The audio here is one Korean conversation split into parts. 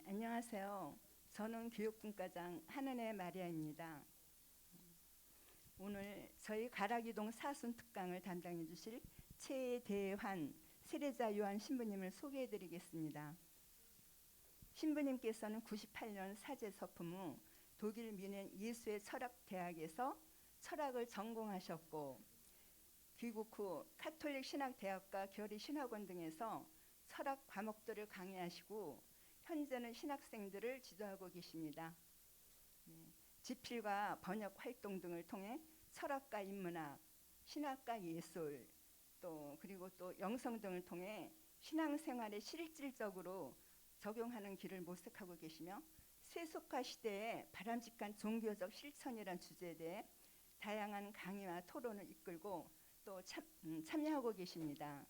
안녕하세요. 저는 교육분과장 한은혜 마리아입니다. 오늘 저희 가락이동 사순 특강을 담당해 주실 최대환 세례자 요한 신부님을 소개해 드리겠습니다. 신부님께서는 98년 사제 서품 후 독일 뮌헨 예수의 철학대학에서 철학을 전공하셨고, 귀국 후 카톨릭 신학대학과 결의 신학원 등에서 철학 과목들을 강의하시고 현재는 신학생들을 지도하고 계십니다. 집필과 번역 활동 등을 통해 철학과 인문학, 신학과 예술, 그리고 또 영성 등을 통해 신앙생활에 실질적으로 적용하는 길을 모색하고 계시며, 세속화 시대의 바람직한 종교적 실천이란 주제에 대해 다양한 강의와 토론을 이끌고 또 참여하고 계십니다.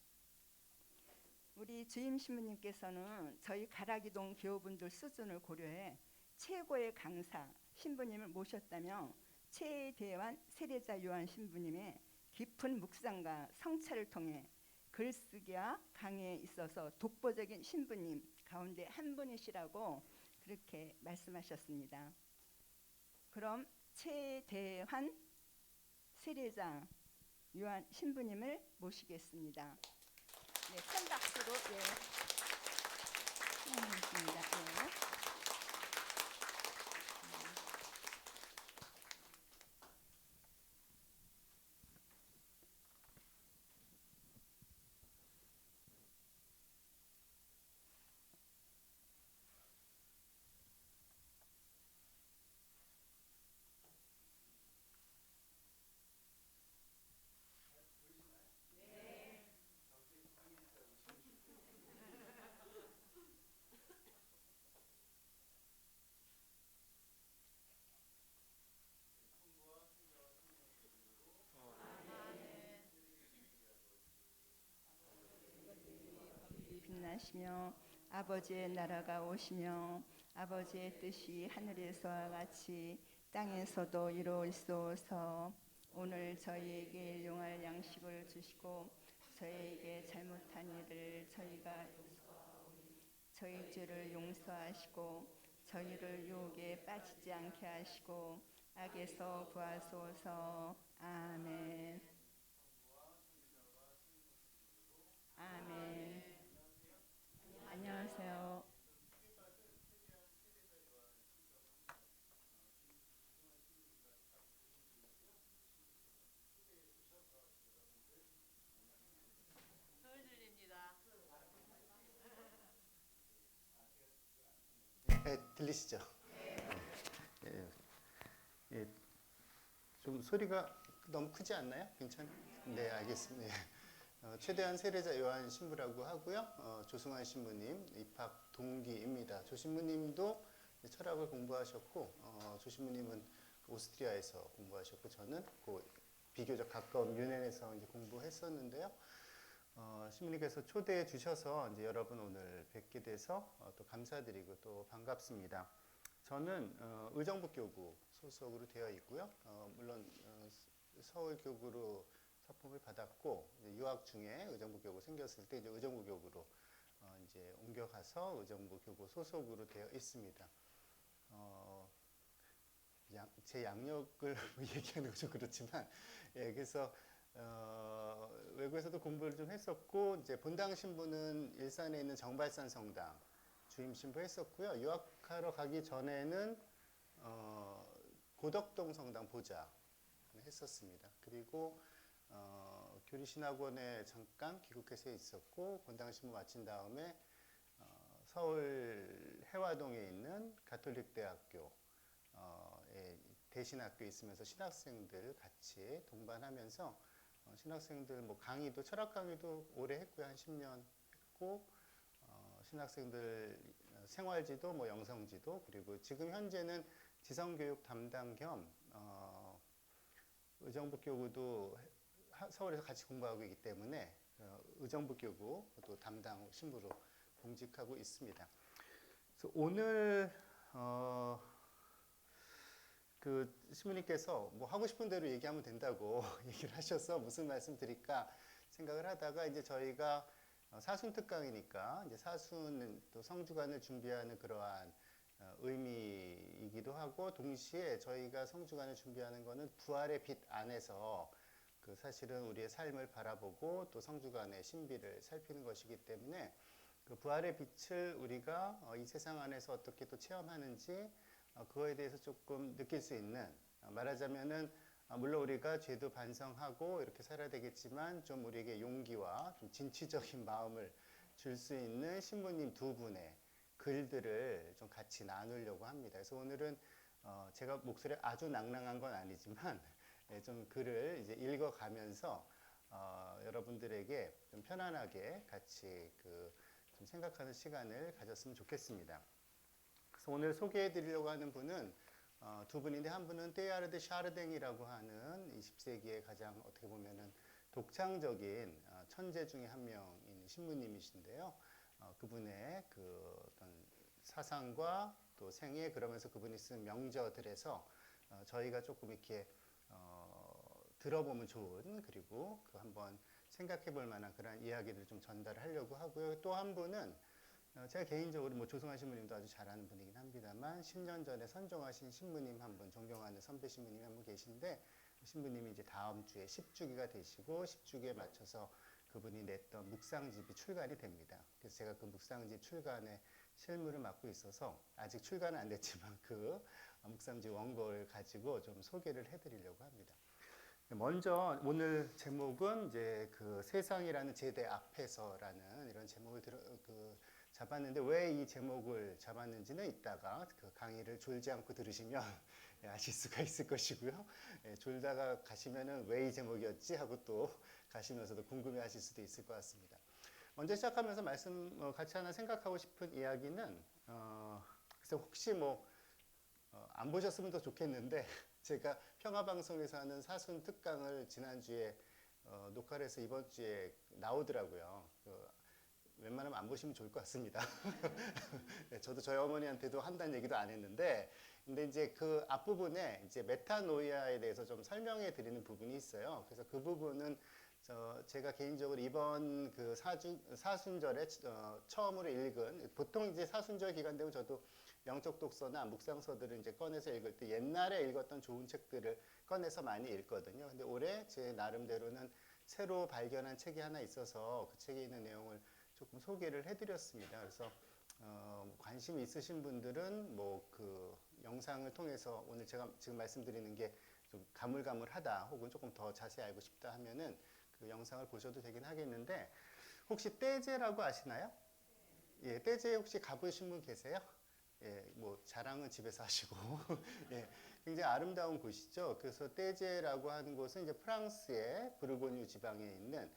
우리 주임 신부님께서는 저희 가락이동 교우분들 수준을 고려해 최고의 강사 신부님을 모셨다며 최대환 세례자 요한 신부님의 깊은 묵상과 성찰을 통해 글쓰기와 강의에 있어서 독보적인 신부님 가운데 한 분이시라고 그렇게 말씀하셨습니다. 그럼 최대환 세례자 요한 신부님을 모시겠습니다. 네, 큰 박수로 환영하겠습니다. 네. 빛나시며 아버지의 나라가 오시며 아버지의 뜻이 하늘에서와 같이 땅에서도 이루어지소서. 오늘 저희에게 일용할 양식을 주시고 저희에게 잘못한 일을 저희가 저희 죄를 용서하시고 저희를 유혹에 빠지지 않게 하시고 악에서 구하소서. 아멘. 아멘. 안녕하세요. 네, 들리시죠? 예, 예, 좀 소리가 너무 크지 않나요? 괜찮아요? 네, 알겠습니다. 최대한 세례자 요한 신부라고 하고요. 조승환 신부님 입학 동기입니다. 조 신부님도 철학을 공부하셨고, 조 신부님은 오스트리아에서 공부하셨고, 저는 그 비교적 가까운 뮌헨에서 이제 공부했었는데요. 신부님께서 초대해 주셔서 이제 여러분 오늘 뵙게 돼서 또 감사드리고 또 반갑습니다. 저는 의정부교구 소속으로 되어 있고요. 물론 서울교구로 서품을 받았고 유학 중에 의정부교구 생겼을 때 이제 의정부교구로 이제 옮겨가서 의정부교구 소속으로 되어 있습니다. 제 양력을 얘기하는 건 좀 그렇지만, 예, 그래서 외국에서도 공부를 좀 했었고, 이제 본당 신부는 일산에 있는 정발산 성당 주임 신부 했었고요. 유학하러 가기 전에는 고덕동 성당 보좌 했었습니다. 그리고 교리신학원에 잠깐 기국해서 있었고, 본당 신부 마친 다음에 서울 해화동에 있는 가톨릭대학교 대신학교에 있으면서 신학생들 같이 동반하면서 신학생들 뭐 강의도 철학 강의도 오래 했고요. 한 10년 했고 신학생들 생활지도 뭐 영성지도 그리고 지금 현재는 지성교육 담당 겸 의정부교구도 서울에서 같이 공부하고 있기 때문에 의정부교구도 담당 신부로 공직하고 있습니다. 그래서 오늘 그 신부님께서 뭐 하고 싶은 대로 얘기하면 된다고 얘기를 하셔서 무슨 말씀 드릴까 생각을 하다가 이제 저희가 사순 특강이니까 이제 사순 또 성주간을 준비하는 그러한 의미이기도 하고, 동시에 저희가 성주간을 준비하는 거는 부활의 빛 안에서 그 사실은 우리의 삶을 바라보고 또 성주간의 신비를 살피는 것이기 때문에 그 부활의 빛을 우리가 이 세상 안에서 어떻게 또 체험하는지 그거에 대해서 조금 느낄 수 있는, 말하자면은 물론 우리가 죄도 반성하고 이렇게 살아야 되겠지만 좀 우리에게 용기와 좀 진취적인 마음을 줄 수 있는 신부님 두 분의 글들을 좀 같이 나누려고 합니다. 그래서 오늘은 제가 목소리 아주 낭낭한 건 아니지만 좀 글을 이제 읽어가면서 여러분들에게 좀 편안하게 같이 좀 생각하는 시간을 가졌으면 좋겠습니다. 그래서 오늘 소개해 드리려고 하는 분은 두 분인데, 한 분은 테야르 데 샤르댕이라고 하는 20세기의 가장 어떻게 보면은 독창적인 천재 중에 한 명인 신부님이신데요. 그분의 그 어떤 사상과 또 생애, 그러면서 그분이 쓴 명저들에서 저희가 조금 이렇게 들어보면 좋은, 그리고 그 한번 생각해 볼 만한 그런 이야기들을 좀 전달하려고 하고요. 또 한 분은 제가 개인적으로 뭐 조승환 신부님도 아주 잘하는 분이긴 합니다만 10년 전에 선종하신 신부님 한 분, 존경하는 선배 신부님이 한 분 계신데, 신부님이 이제 다음 주에 10주기가 되시고 10주기에 맞춰서 그분이 냈던 묵상집이 출간이 됩니다. 그래서 제가 그 묵상집 출간에 실무를 맡고 있어서 아직 출간은 안 됐지만 그 묵상집 원고를 가지고 좀 소개를 해드리려고 합니다. 먼저 오늘 제목은 이제 그 세상이라는 제대 앞에서라는 이런 제목을 잡았는데, 왜 이 제목을 잡았는지는 이따가 그 강의를 졸지 않고 들으시면 아실 수가 있을 것이고요. 졸다가 가시면은 왜 이 제목이었지 하고 또 가시면서도 궁금해 하실 수도 있을 것 같습니다. 먼저 시작하면서 같이 하나 생각하고 싶은 이야기는, 그래서 혹시 안 보셨으면 더 좋겠는데, 제가 평화방송에서 하는 사순 특강을 지난주에 녹화를 해서 이번 주에 나오더라고요. 웬만하면 안 보시면 좋을 것 같습니다. 네, 저도 저희 어머니한테도 한다는 얘기도 안 했는데, 근데 이제 그 앞부분에 이제 메타노이아에 대해서 좀 설명해 드리는 부분이 있어요. 그래서 그 부분은 제가 개인적으로 이번 그 사순절에 처음으로 읽은, 보통 이제 사순절 기간 되면 저도 영적 독서나 묵상서들을 이제 꺼내서 읽을 때 옛날에 읽었던 좋은 책들을 꺼내서 많이 읽거든요. 근데 올해 제 나름대로는 새로 발견한 책이 하나 있어서 그 책에 있는 내용을 조금 소개를 해드렸습니다. 그래서 관심 있으신 분들은 뭐 그 영상을 통해서 오늘 제가 지금 말씀드리는 게 좀 가물가물하다, 혹은 조금 더 자세히 알고 싶다 하면은 그 영상을 보셔도 되긴 하겠는데, 혹시 떼제라고 아시나요? 예, 떼제 혹시 가보신 분 계세요? 예, 뭐 자랑은 집에서 하시고 예, 굉장히 아름다운 곳이죠. 그래서 떼제라고 하는 곳은 이제 프랑스의 부르고뉴 지방에 있는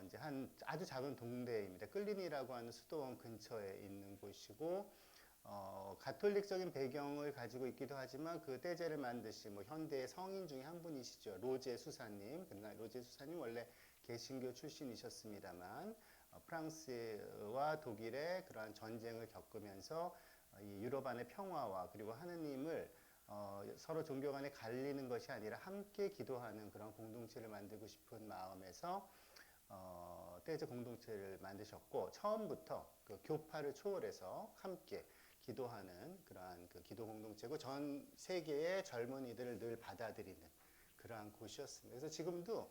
이제 한 아주 작은 동네입니다. 끌린이라고 하는 수도원 근처에 있는 곳이고, 가톨릭적인 배경을 가지고 있기도 하지만 그 떼제를 만드신 뭐 현대의 성인 중에 한 분이시죠. 로제 수사님. 그러나 로제 수사님 원래 개신교 출신이셨습니다만 프랑스와 독일의 그러한 전쟁을 겪으면서 이 유럽 안의 평화와 그리고 하느님을 서로 종교 간에 갈리는 것이 아니라 함께 기도하는 그런 공동체를 만들고 싶은 마음에서 떼제 공동체를 만드셨고, 처음부터 그 교파를 초월해서 함께 기도하는 그러한 그 기도 공동체고, 전 세계의 젊은이들을 늘 받아들이는 그러한 곳이었습니다. 그래서 지금도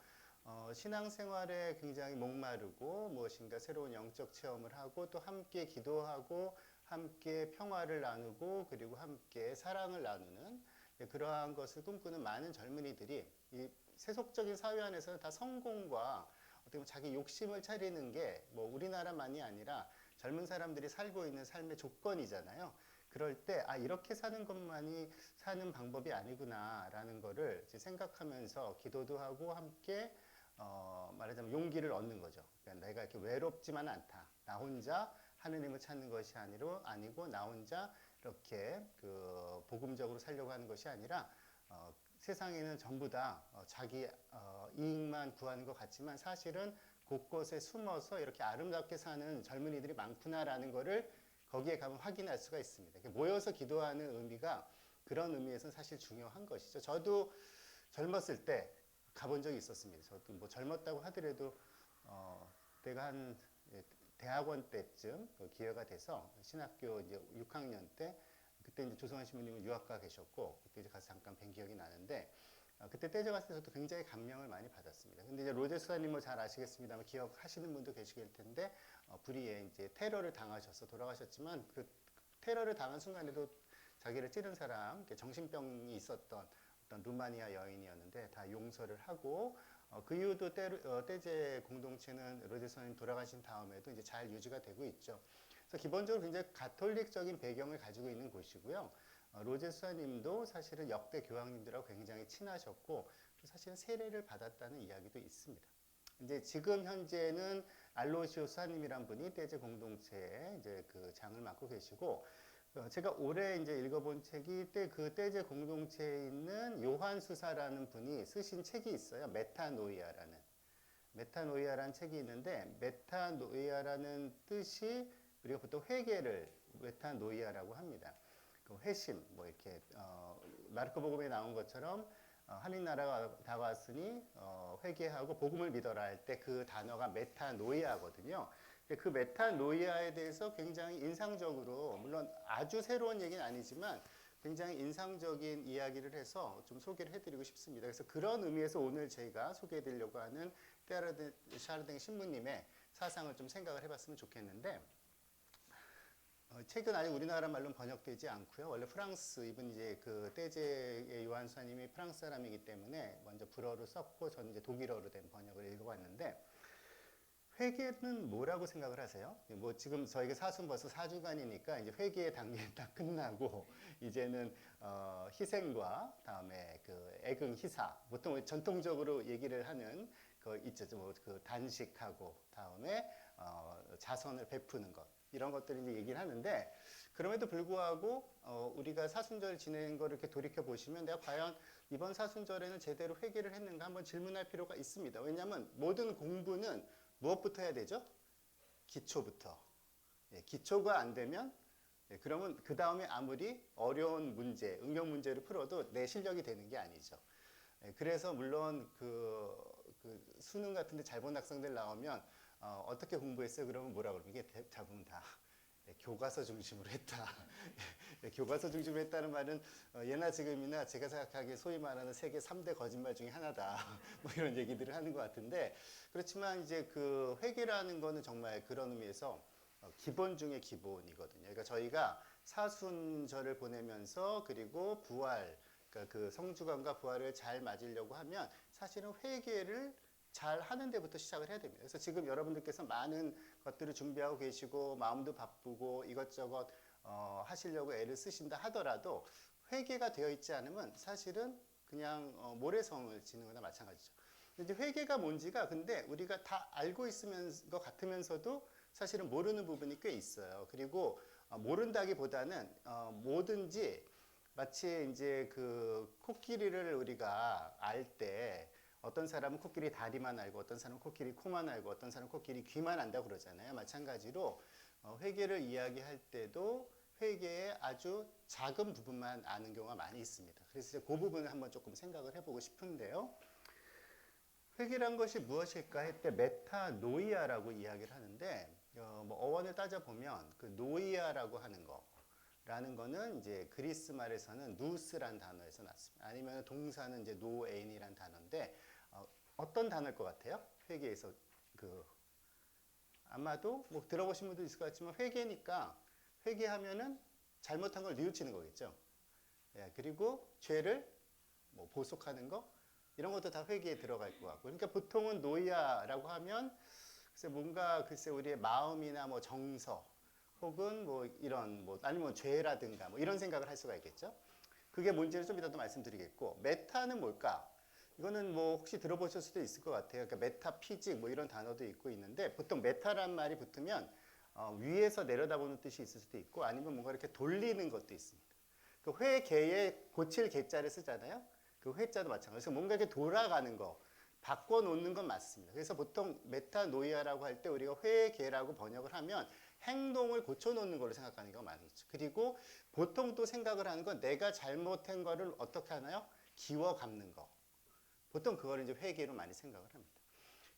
신앙생활에 굉장히 목마르고 무엇인가 새로운 영적 체험을 하고 또 함께 기도하고 함께 평화를 나누고 그리고 함께 사랑을 나누는 그러한 것을 꿈꾸는 많은 젊은이들이 이 세속적인 사회 안에서는 다 성공과 어떻게 보면 자기 욕심을 차리는 게 뭐 우리나라만이 아니라 젊은 사람들이 살고 있는 삶의 조건이잖아요. 그럴 때 이렇게 사는 것만이 사는 방법이 아니구나라는 거를 이제 생각하면서 기도도 하고 함께 말하자면 용기를 얻는 거죠. 그러니까 내가 이렇게 외롭지만 않다. 나 혼자 하느님을 찾는 것이 아니고 나 혼자 이렇게 그 복음적으로 살려고 하는 것이 아니라 세상에는 전부 다 자기 이익만 구하는 것 같지만 사실은 곳곳에 숨어서 이렇게 아름답게 사는 젊은이들이 많구나라는 거를 거기에 가면 확인할 수가 있습니다. 모여서 기도하는 의미가 그런 의미에서는 사실 중요한 것이죠. 저도 젊었을 때 가본 적이 있었습니다. 저도 뭐 젊었다고 하더라도 내가 한 대학원 때쯤 기회가 돼서 신학교 이제 6학년 때 그때 이제 조성환 신부님은 유학가 계셨고 그때 이제 가서 잠깐 뵌 기억이 나는데 그때 떼제 갔을 때 저도 굉장히 감명을 많이 받았습니다. 근데 이제 로제 수사님 뭐 잘 아시겠습니다만 기억하시는 분도 계실 텐데 불의에 이제 테러를 당하셔서 돌아가셨지만 그 테러를 당한 순간에도 자기를 찌른 사람, 정신병이 있었던 어떤 루마니아 여인이었는데 다 용서를 하고 그 이후도 떼제 공동체는 로제 수사님 돌아가신 다음에도 이제 잘 유지가 되고 있죠. 그래서 기본적으로 굉장히 가톨릭적인 배경을 가지고 있는 곳이고요. 로제 수사님도 사실은 역대 교황님들하고 굉장히 친하셨고 사실은 세례를 받았다는 이야기도 있습니다. 이제 지금 현재는 알로시오 수사님이란 분이 떼제 공동체에 이제 그 장을 맡고 계시고 제가 올해 이제 읽어본 책이 그 떼제 공동체에 있는 요한 수사라는 분이 쓰신 책이 있어요. 메타노이아라는 책이 있는데 메타노이아라는 뜻이 우리가 보통 회개를 메타노이아라고 합니다. 그 회심 뭐 이렇게 마르코복음에 나온 것처럼 하나님 나라가 다가왔으니 회개하고 복음을 믿어라 할 때 그 단어가 메타노이아거든요. 그 메타노이아에 대해서 굉장히 인상적으로 물론 아주 새로운 얘기는 아니지만 굉장히 인상적인 이야기를 해서 좀 소개를 해드리고 싶습니다. 그래서 그런 의미에서 오늘 저희가 소개해드리려고 하는 테아르 샤르댕 신부님의 사상을 좀 생각을 해봤으면 좋겠는데 책은 아직 우리나라 말로는 번역되지 않고요. 원래 프랑스 이분 이제 그 떼제의 요한 수사님이 프랑스 사람이기 때문에 먼저 불어로 썼고 저는 이제 독일어로 된 번역을 읽어봤는데 회개는 뭐라고 생각을 하세요? 뭐 지금 저희가 사순 벌써 4주간이니까 이제 회개의 단계는 딱 끝나고 이제는 희생과 다음에 그 애긍 희사 보통 전통적으로 얘기를 하는 그 있죠. 뭐그 단식하고 다음에 자선을 베푸는 것 이런 것들을 이제 얘기를 하는데 그럼에도 불구하고 우리가 사순절 지낸 거를 이렇게 돌이켜 보시면 내가 과연 이번 사순절에는 제대로 회개를 했는가 한번 질문할 필요가 있습니다. 왜냐하면 모든 공부는 무엇부터 해야 되죠? 기초부터. 예, 기초가 안 되면 그러면 그 다음에 아무리 어려운 문제, 응용 문제를 풀어도 내 실력이 되는 게 아니죠. 그래서 물론 그 수능 같은데 잘 본 학생들 나오면 어떻게 공부했어요? 그러면 뭐라 그러면 이게 대부분 다 교과서 중심으로 했다. 교과서 중심으로 했다는 말은 예나 지금이나 제가 생각하기에 소위 말하는 세계 3대 거짓말 중에 하나다. 뭐 이런 얘기들을 하는 것 같은데 그렇지만 이제 그 회개라는 거는 정말 그런 의미에서 기본 중에 기본이거든요. 그러니까 저희가 사순절을 보내면서 그리고 부활, 그러니까 그 성주간과 부활을 잘 맞으려고 하면 사실은 회개를 잘 하는 데부터 시작을 해야 됩니다. 그래서 지금 여러분들께서 많은 것들을 준비하고 계시고 마음도 바쁘고 이것저것 하시려고 애를 쓰신다 하더라도 회개가 되어 있지 않으면 사실은 그냥 모래성을 지는 거나 마찬가지죠. 이제 회개가 뭔지가 근데 우리가 다 알고 있으면 것 같으면서도 사실은 모르는 부분이 꽤 있어요. 그리고 모른다기보다는 뭐든지 마치 이제 그 코끼리를 우리가 알 때 어떤 사람은 코끼리 다리만 알고 어떤 사람은 코끼리 코만 알고 어떤 사람은 코끼리 귀만 안다고 그러잖아요. 마찬가지로 회계를 이야기할 때도 회계의 아주 작은 부분만 아는 경우가 많이 있습니다. 그래서 그 부분을 한번 조금 생각을 해보고 싶은데요. 회계란 것이 무엇일까 할 때 메타노이아라고 이야기를 하는데 뭐 어원을 따져보면 그 노이아라고 하는 거라는 거는 이제 그리스 말에서는 누스란 단어에서 났습니다. 아니면 동사는 이제 노에인이란 단어인데 어떤 단어일 것 같아요? 회계에서 그 아마도 뭐 들어보신 분도 있을 것 같지만 회계니까 회계하면은 잘못한 걸 뉘우치는 거겠죠. 예, 그리고 죄를 뭐 보속하는 거 이런 것도 다 회계에 들어갈 것 같고. 그러니까 보통은 노이아라고 하면 글쎄 뭔가 글쎄 우리의 마음이나 뭐 정서 혹은 뭐 이런 뭐 아니면 죄라든가 뭐 이런 생각을 할 수가 있겠죠. 그게 뭔지를 좀 이따 또 말씀드리겠고 메타는 뭘까? 이거는 뭐 혹시 들어보실 수도 있을 것 같아요. 그러니까 메타피직 뭐 이런 단어도 있고 있는데 보통 메타란 말이 붙으면 위에서 내려다보는 뜻이 있을 수도 있고 아니면 뭔가 이렇게 돌리는 것도 있습니다. 그 회계에 고칠 개자를 쓰잖아요. 그 회자도 마찬가지로 그래서 뭔가 이렇게 돌아가는 거 바꿔놓는 건 맞습니다. 그래서 보통 메타노이아라고 할 때 우리가 회계라고 번역을 하면 행동을 고쳐놓는 걸로 생각하는 경우가 많겠죠. 그리고 보통 또 생각을 하는 건 내가 잘못한 거를 어떻게 하나요? 기워 감는 거. 보통 그걸 이제 회계로 많이 생각을 합니다.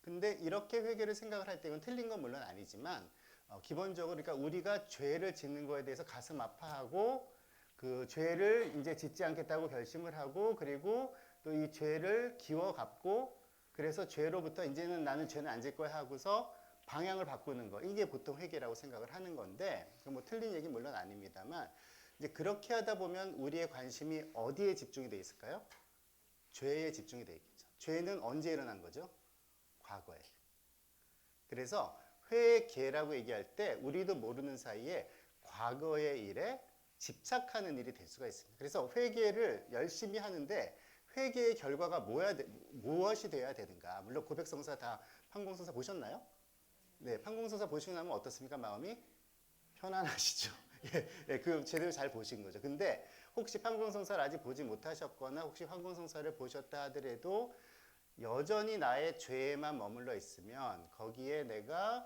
근데 이렇게 회계를 생각을 할 때 이건 틀린 건 물론 아니지만 기본적으로 그러니까 우리가 죄를 짓는 거에 대해서 가슴 아파하고 그 죄를 이제 짓지 않겠다고 결심을 하고 그리고 또 이 죄를 기워 갚고 그래서 죄로부터 이제는 나는 죄는 안 질 거야 하고서 방향을 바꾸는 거 이게 보통 회개라고 생각을 하는 건데 뭐 틀린 얘기 물론 아닙니다만 이제 그렇게 하다 보면 우리의 관심이 어디에 집중이 돼 있을까요? 죄에 집중이 돼 있겠죠. 죄는 언제 일어난 거죠? 과거에. 그래서 회개라고 얘기할 때 우리도 모르는 사이에 과거의 일에 집착하는 일이 될 수가 있습니다. 그래서 회개를 열심히 하는데 회개의 결과가 무엇이 돼야 되는가? 물론 고백성사 다 판공성사 보셨나요? 네, 판공성사 보시고 나면 어떻습니까? 마음이 편안하시죠? 예, 그 제대로 잘 보신 거죠. 근데 혹시 판공성사를 아직 보지 못하셨거나 혹시 판공성사를 보셨다 하더라도 여전히 나의 죄에만 머물러 있으면 거기에 내가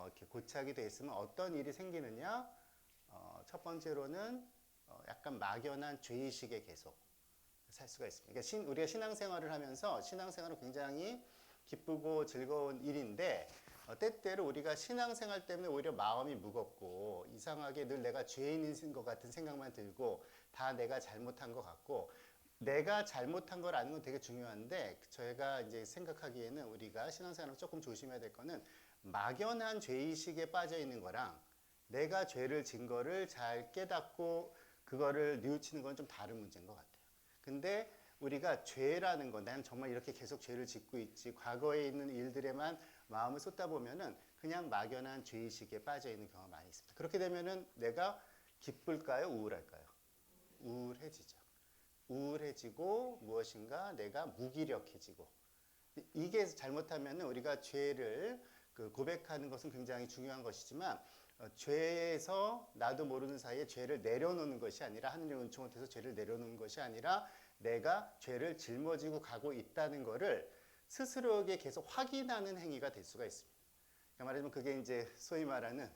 이렇게 고착이 돼 있으면 어떤 일이 생기느냐? 첫 번째로는 약간 막연한 죄의식에 계속 살 수가 있습니다. 그러니까 우리가 신앙생활을 하면서 신앙생활은 굉장히 기쁘고 즐거운 일인데 때때로 우리가 신앙생활 때문에 오히려 마음이 무겁고 이상하게 늘 내가 죄인인 것 같은 생각만 들고 다 내가 잘못한 것 같고 내가 잘못한 걸 아는 건 되게 중요한데 저희가 이제 생각하기에는 우리가 신앙생활을 조금 조심해야 될 거는 막연한 죄의식에 빠져 있는 거랑 내가 죄를 진 거를 잘 깨닫고 그거를 뉘우치는 건 좀 다른 문제인 것 같아요. 근데 우리가 죄라는 건 난 정말 이렇게 계속 죄를 짓고 있지 과거에 있는 일들에만 마음을 쏟다 보면은 그냥 막연한 죄의식에 빠져 있는 경우가 많이 있습니다. 그렇게 되면은 내가 기쁠까요? 우울할까요? 우울해지죠. 우울해지고 무엇인가 내가 무기력해지고 이게 잘못하면은 우리가 죄를 고백하는 것은 굉장히 중요한 것이지만 죄에서 나도 모르는 사이에 죄를 내려놓는 것이 아니라 하느님의 은총을 통해서 죄를 내려놓는 것이 아니라 내가 죄를 짊어지고 가고 있다는 것을 스스로에게 계속 확인하는 행위가 될 수가 있습니다. 그러니까 말하자면 그게 이제 소위 말하는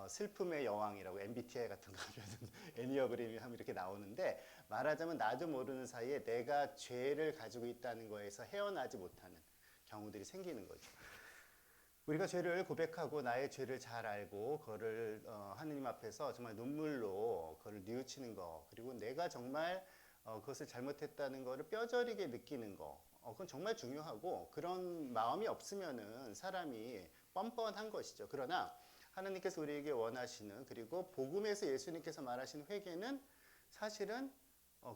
슬픔의 여왕이라고 MBTI 같은 거 하면 애니어그램이 하면 이렇게 나오는데 말하자면 나도 모르는 사이에 내가 죄를 가지고 있다는 거에서 헤어나지 못하는 경우들이 생기는 거죠. 우리가 죄를 고백하고 나의 죄를 잘 알고 그거를 하느님 앞에서 정말 눈물로 그거를 뉘우치는 거 그리고 내가 정말 그것을 잘못했다는 거를 뼈저리게 느끼는 거 그건 정말 중요하고 그런 마음이 없으면은 사람이 뻔뻔한 것이죠. 그러나 하나님께서 우리에게 원하시는 그리고 복음에서 예수님께서 말하시는 회개는 사실은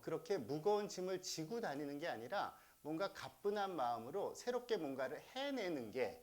그렇게 무거운 짐을 지고 다니는 게 아니라 뭔가 가뿐한 마음으로 새롭게 뭔가를 해내는 게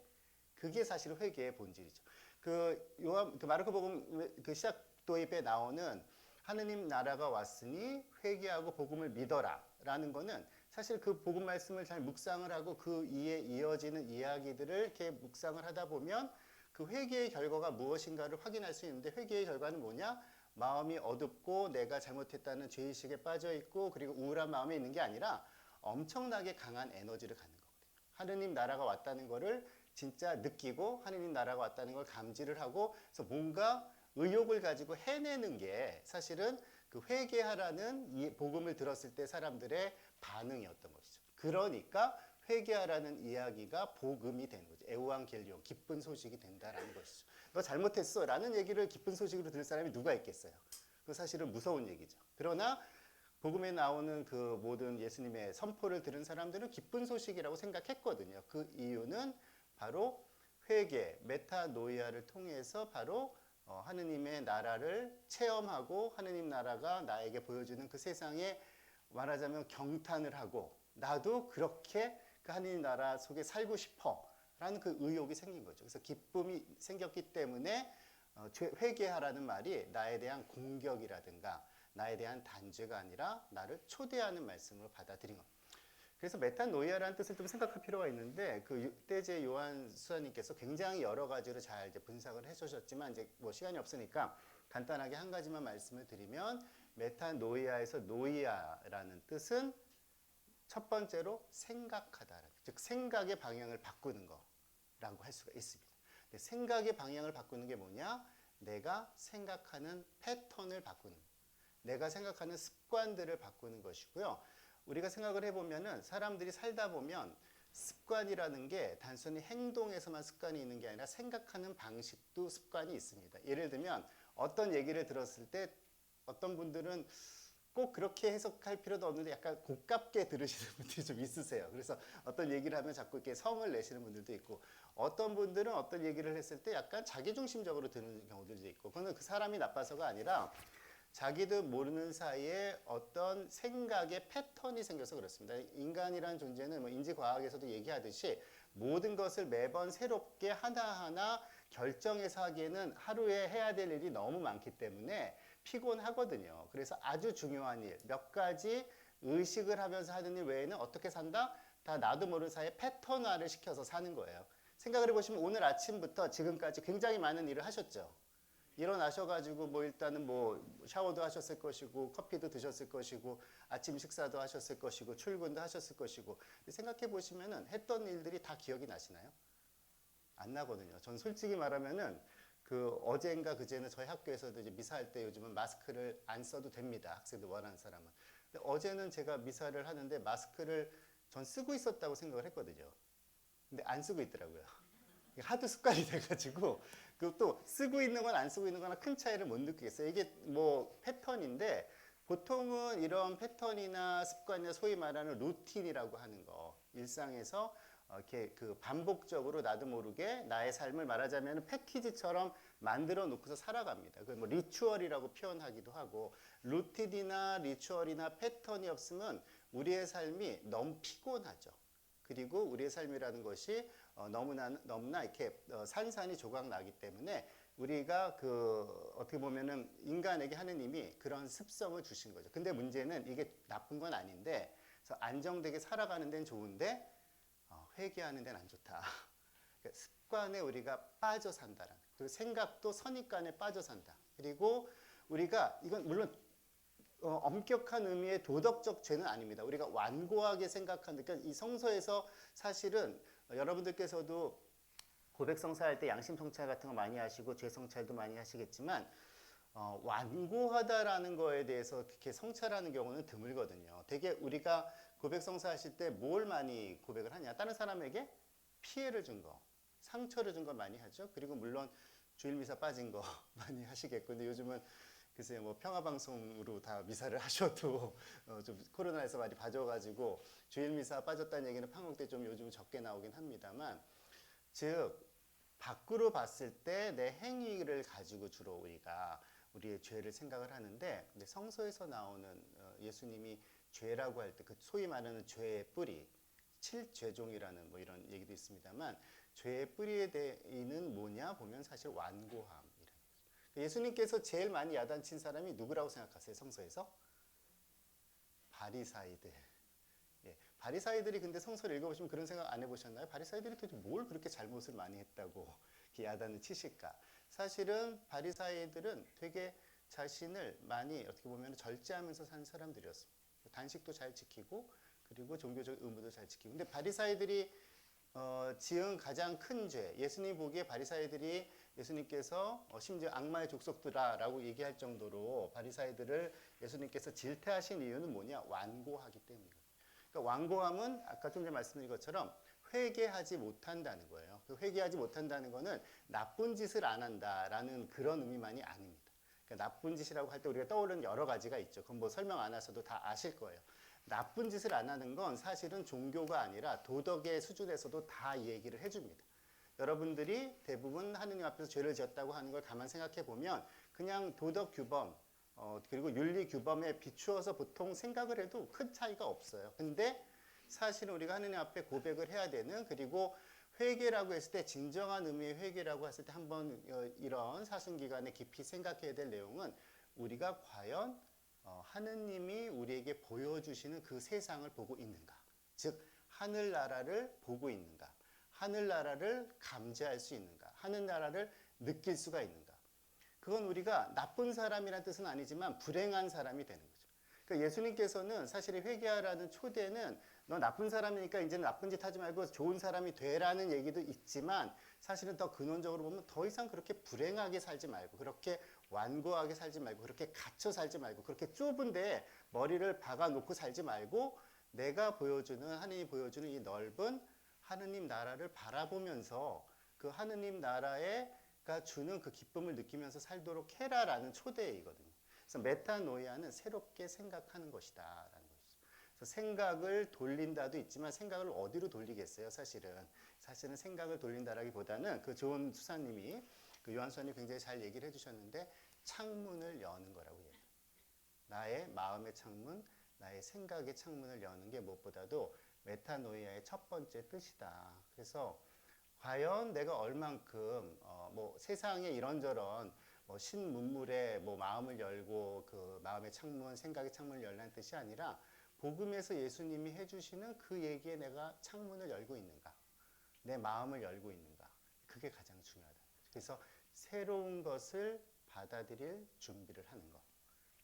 그게 사실 회개의 본질이죠. 그 마르코 복음 그 시작 도입에 나오는 하느님 나라가 왔으니 회개하고 복음을 믿어라라는 거는 사실 그 복음 말씀을 잘 묵상을 하고 그 이에 이어지는 이야기들을 이렇게 묵상을 하다 보면 그 회개의 결과가 무엇인가를 확인할 수 있는데 회개의 결과는 뭐냐? 마음이 어둡고 내가 잘못했다는 죄의식에 빠져 있고 그리고 우울한 마음에 있는 게 아니라 엄청나게 강한 에너지를 갖는 거거든요. 하느님 나라가 왔다는 거를 진짜 느끼고 하느님 나라가 왔다는 걸 감지를 하고 그래서 뭔가 의욕을 가지고 해내는 게 사실은 그 회개하라는 이 복음을 들었을 때 사람들의 반응이었던 것이죠. 그러니까 회개하라는 이야기가 복음이 되는 거죠. 에우앙겔리온, 기쁜 소식이 된다라는 것이죠. 너 잘못했어 라는 얘기를 기쁜 소식으로 들을 사람이 누가 있겠어요. 그 사실은 무서운 얘기죠. 그러나 복음에 나오는 그 모든 예수님의 선포를 들은 사람들은 기쁜 소식이라고 생각했거든요. 그 이유는 바로 회개, 메타노이아를 통해서 바로 하느님의 나라를 체험하고 하느님 나라가 나에게 보여주는 그 세상에 말하자면 경탄을 하고 나도 그렇게 그 하느님 나라 속에 살고 싶어 라는 그 의욕이 생긴 거죠. 그래서 기쁨이 생겼기 때문에 회개하라는 말이 나에 대한 공격이라든가 나에 대한 단죄가 아니라 나를 초대하는 말씀으로 받아들인 겁니다. 그래서 메타노이아라는 뜻을 좀 생각할 필요가 있는데 그 때제 요한 수사님께서 굉장히 여러 가지로 잘 이제 분석을 해주셨지만 이제 뭐 시간이 없으니까 간단하게 한 가지만 말씀을 드리면 메타노이아에서 노이아라는 뜻은 첫 번째로 생각하다, 즉 생각의 방향을 바꾸는 거라고 할 수가 있습니다. 근데 생각의 방향을 바꾸는 게 뭐냐? 내가 생각하는 패턴을 바꾸는 거. 내가 생각하는 습관들을 바꾸는 것이고요. 우리가 생각을 해보면은 사람들이 살다 보면 습관이라는 게 단순히 행동에서만 습관이 있는 게 아니라 생각하는 방식도 습관이 있습니다. 예를 들면 어떤 얘기를 들었을 때 어떤 분들은 꼭 그렇게 해석할 필요도 없는데 약간 고깝게 들으시는 분들이 좀 있으세요. 그래서 어떤 얘기를 하면 자꾸 이렇게 성을 내시는 분들도 있고, 어떤 분들은 어떤 얘기를 했을 때 약간 자기중심적으로 듣는 경우들도 있고, 그거는 그 사람이 나빠서가 아니라 자기도 모르는 사이에 어떤 생각의 패턴이 생겨서 그렇습니다. 인간이란 존재는 뭐 인지과학에서도 얘기하듯이 모든 것을 매번 새롭게 하나하나 결정해서 하기에는 하루에 해야 될 일이 너무 많기 때문에 피곤하거든요. 그래서 아주 중요한 일, 몇 가지 의식을 하면서 하는 일 외에는 어떻게 산다? 다 나도 모르는 사이에 패턴화를 시켜서 사는 거예요. 생각을 해보시면 오늘 아침부터 지금까지 굉장히 많은 일을 하셨죠. 일어나셔가지고 뭐 일단은 뭐 샤워도 하셨을 것이고 커피도 드셨을 것이고 아침 식사도 하셨을 것이고 출근도 하셨을 것이고, 생각해 보시면은 했던 일들이 다 기억이 나시나요? 안 나거든요. 전 솔직히 말하면은 그 어젠가 그제는 저희 학교에서도 이제 미사할 때 요즘은 마스크를 안 써도 됩니다. 학생들 원하는 사람은. 근데 어제는 제가 미사를 하는데 마스크를 전 쓰고 있었다고 생각을 했거든요. 근데 안 쓰고 있더라고요. 하도 습관이 돼가지고 그것도 쓰고 있는 건 안 쓰고 있는 거나 큰 차이를 못 느끼겠어요. 이게 뭐 패턴인데 보통은 이런 패턴이나 습관이나 소위 말하는 루틴이라고 하는 거, 일상에서 이렇게 그 반복적으로 나도 모르게 나의 삶을 말하자면 패키지처럼 만들어 놓고서 살아갑니다. 그 뭐 리추얼이라고 표현하기도 하고, 루틴이나 리추얼이나 패턴이 없으면 우리의 삶이 너무 피곤하죠. 그리고 우리의 삶이라는 것이 너무나 이렇게 산산이 조각 나기 때문에 우리가 그 어떻게 보면은 인간에게 하느님이 그런 습성을 주신 거죠. 근데 문제는 이게 나쁜 건 아닌데, 그래서 안정되게 살아가는 데는 좋은데 회개하는 데는 안 좋다. 그러니까 습관에 우리가 빠져 산다라는, 그리고 생각도 선입관에 빠져 산다. 그리고 우리가 이건 물론 엄격한 의미의 도덕적 죄는 아닙니다. 우리가 완고하게 생각하는, 그러니까 이 성서에서 사실은 여러분들께서도 고백 성사할 때 양심 성찰 같은 거 많이 하시고 죄 성찰도 많이 하시겠지만 완고하다라는 거에 대해서 그렇게 성찰하는 경우는 드물거든요. 되게 우리가 고백 성사하실 때 뭘 많이 고백을 하냐? 다른 사람에게 피해를 준 거, 상처를 준 거 많이 하죠. 그리고 물론 주일 미사 빠진 거 많이 하시겠고, 근데 요즘은 글쎄요, 뭐 평화방송으로 다 미사를 하셔도 좀 코로나에서 많이 봐줘가지고 주일 미사 빠졌다는 얘기는 판국 때 좀 요즘 적게 나오긴 합니다만, 즉 밖으로 봤을 때 내 행위를 가지고 주로 우리가 우리의 죄를 생각을 하는데, 근데 성서에서 나오는 예수님이 죄라고 할 때 그 소위 말하는 죄의 뿌리, 칠죄종이라는 뭐 이런 얘기도 있습니다만, 죄의 뿌리에 대해는 뭐냐 보면 사실 완고함. 예수님께서 제일 많이 야단친 사람이 누구라고 생각하세요? 성서에서? 바리사이들. 예, 바리사이들이 근데 성서를 읽어보시면 그런 생각 안 해보셨나요? 바리사이들이 도대체 뭘 그렇게 잘못을 많이 했다고 이렇게 야단을 치실까? 사실은 바리사이들은 되게 자신을 많이 어떻게 보면 절제하면서 산 사람들이었습니다. 단식도 잘 지키고 그리고 종교적 의무도 잘 지키고. 근데 바리사이들이 지은 가장 큰 죄, 예수님 보기에 바리사이들이 예수님께서 심지어 악마의 족속들아라고 얘기할 정도로 바리사이들을 예수님께서 질타하신 이유는 뭐냐? 완고하기 때문이거든요. 그러니까 완고함은 아까 좀 전에 말씀드린 것처럼 회개하지 못한다는 거예요. 그 회개하지 못한다는 거는 나쁜 짓을 안 한다라는 그런 의미만이 아닙니다. 그러니까 나쁜 짓이라고 할 때 우리가 떠오르는 여러 가지가 있죠. 그건 뭐 설명 안 하셔도 다 아실 거예요. 나쁜 짓을 안 하는 건 사실은 종교가 아니라 도덕의 수준에서도 다 얘기를 해줍니다. 여러분들이 대부분 하느님 앞에서 죄를 지었다고 하는 걸 가만 생각해 보면 그냥 도덕 규범 그리고 윤리 규범에 비추어서 보통 생각을 해도 큰 차이가 없어요. 근데 사실은 우리가 하느님 앞에 고백을 해야 되는, 그리고 회개라고 했을 때 진정한 의미의 회개라고 했을 때 한번 이런 사순기간에 깊이 생각해야 될 내용은 우리가 과연 하느님이 우리에게 보여주시는 그 세상을 보고 있는가, 즉 하늘나라를 보고 있는가, 하늘나라를 감지할 수 있는가, 하늘나라를 느낄 수가 있는가. 그건 우리가 나쁜 사람이라는 뜻은 아니지만 불행한 사람이 되는 거죠. 그러니까 예수님께서는 사실 회개하라는 초대는 너 나쁜 사람이니까 이제는 나쁜 짓 하지 말고 좋은 사람이 되라는 얘기도 있지만, 사실은 더 근원적으로 보면 더 이상 그렇게 불행하게 살지 말고, 그렇게 완고하게 살지 말고, 그렇게 갇혀 살지 말고, 그렇게 좁은 데에 머리를 박아 놓고 살지 말고, 내가 보여주는, 하나님이 보여주는 이 넓은 하느님 나라를 바라보면서 그 하느님 나라가 주는 그 기쁨을 느끼면서 살도록 해라라는 초대이거든요. 그래서 메타노이아는 새롭게 생각하는 것이다라는 것이죠. 그래서 생각을 돌린다도 있지만 생각을 어디로 돌리겠어요? 사실은 생각을 돌린다라기보다는 그 좋은 수사님이 그 요한수사님 굉장히 잘 얘기를 해주셨는데 창문을 여는 거라고 얘기해요. 나의 마음의 창문, 나의 생각의 창문을 여는 게 무엇보다도 메타노이아의 첫 번째 뜻이다. 그래서 과연 내가 얼만큼 뭐 세상에 이런저런 뭐 신문물에 뭐 마음을 열고 그 마음의 창문, 생각의 창문을 열라는 뜻이 아니라 복음에서 예수님이 해주시는 그 얘기에 내가 창문을 열고 있는가, 내 마음을 열고 있는가, 그게 가장 중요하다. 그래서 새로운 것을 받아들일 준비를 하는 것,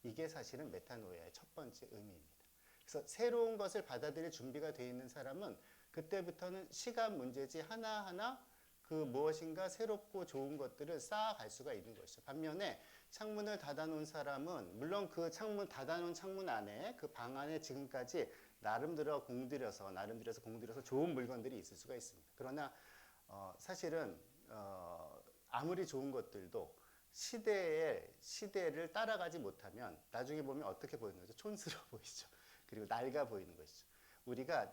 이게 사실은 메타노이아의 첫 번째 의미입니다. 그래서 새로운 것을 받아들일 준비가 되어 있는 사람은 그때부터는 시간 문제지 하나하나 그 무엇인가 새롭고 좋은 것들을 쌓아갈 수가 있는 것이죠. 반면에 창문을 닫아놓은 사람은 물론 그 창문 닫아놓은 창문 안에 그 방 안에 지금까지 나름대로 공들여서 좋은 물건들이 있을 수가 있습니다. 그러나 사실은 아무리 좋은 것들도 시대를 따라가지 못하면 나중에 보면 어떻게 보이는 거죠? 촌스러워 보이죠. 그리고 낡아 보이는 것이죠.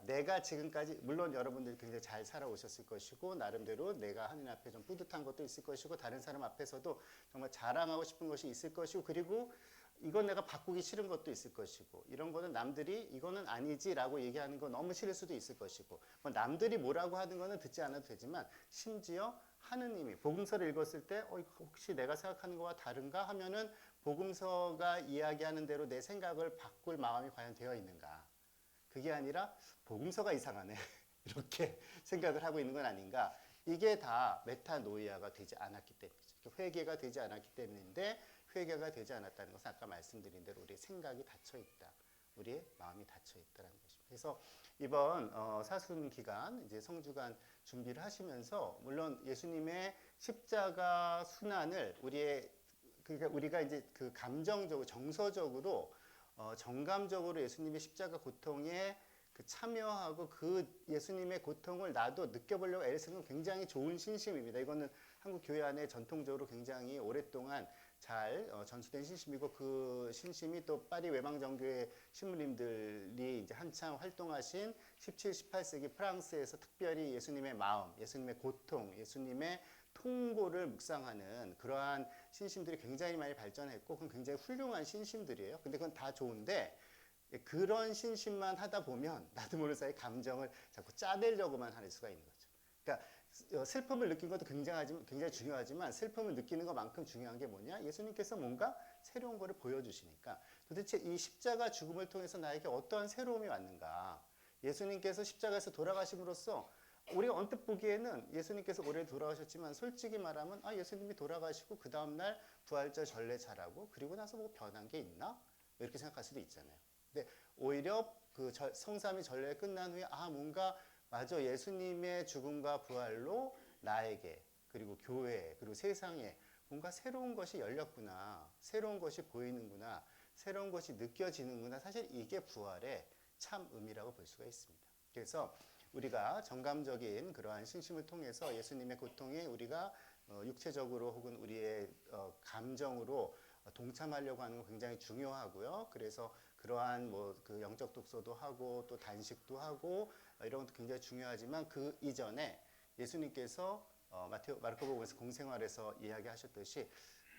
내가 지금까지 물론 여러분들이 굉장히 잘 살아오셨을 것이고 나름대로 내가 하느님 앞에 좀 뿌듯한 것도 있을 것이고 다른 사람 앞에서도 정말 자랑하고 싶은 것이 있을 것이고 그리고 이건 내가 바꾸기 싫은 것도 있을 것이고 이런 거는 남들이 이거는 아니지라고 얘기하는 거 너무 싫을 수도 있을 것이고 뭐 남들이 뭐라고 하는 거는 듣지 않아도 되지만 심지어 하느님이 복음서를 읽었을 때 혹시 내가 생각하는 거와 다른가 하면은 복음서가 이야기하는 대로 내 생각을 바꿀 마음이 과연 되어 있는가. 그게 아니라 복음서가 이상하네. 이렇게 생각을 하고 있는 건 아닌가. 이게 다 메타노이아가 되지 않았기 때문이죠. 회개가 되지 않았기 때문인데 회개가 되지 않았다는 것은 아까 말씀드린 대로 우리의 생각이 닫혀 있다. 우리의 마음이 닫혀 있다는 것입니다. 그래서 이번 사순 기간 이제 성주간 준비를 하시면서 물론 예수님의 십자가 순환을 그러니까 우리가 이제 그 감정적으로 정서적으로 정감적으로 예수님의 십자가 고통에 그 참여하고 그 예수님의 고통을 나도 느껴보려고 애를 쓰는 건 굉장히 좋은 신심입니다. 이거는 한국 교회 안에 전통적으로 굉장히 오랫동안 잘 전수된 신심이고 그 신심이 또 파리 외방정교회 신부님들이 이제 한참 활동하신 17, 18세기 프랑스에서 특별히 예수님의 마음, 예수님의 고통, 예수님의 통고를 묵상하는 그러한 신심들이 굉장히 많이 발전했고 그건 굉장히 훌륭한 신심들이에요. 근데 그건 다 좋은데 그런 신심만 하다 보면 나도 모르는 사이에 감정을 자꾸 짜내려고만 할 수가 있는 거죠. 그러니까 슬픔을 느낀 것도 굉장히 중요하지만 슬픔을 느끼는 것만큼 중요한 게 뭐냐? 예수님께서 뭔가 새로운 거를 보여주시니까 도대체 이 십자가 죽음을 통해서 나에게 어떠한 새로움이 왔는가? 예수님께서 십자가에서 돌아가심으로써 우리가 언뜻 보기에는 예수님께서 오래 돌아가셨지만 솔직히 말하면 예수님이 돌아가시고 그 다음날 부활절 전례 잘하고 그리고 나서 뭐 변한 게 있나? 이렇게 생각할 수도 있잖아요. 근데 오히려 그 성삼위 전례가 끝난 후에 뭔가 맞아 예수님의 죽음과 부활로 나에게 그리고 교회에 그리고 세상에 뭔가 새로운 것이 열렸구나. 새로운 것이 보이는구나. 새로운 것이 느껴지는구나. 사실 이게 부활의 참 의미라고 볼 수가 있습니다. 그래서 우리가 정감적인 그러한 신심을 통해서 예수님의 고통에 우리가 육체적으로 혹은 우리의 감정으로 동참하려고 하는 건 굉장히 중요하고요. 그래서 그러한 뭐 그 영적 독서도 하고 또 단식도 하고 이런 것도 굉장히 중요하지만 그 이전에 예수님께서 마르코복음에서 공생활에서 이야기하셨듯이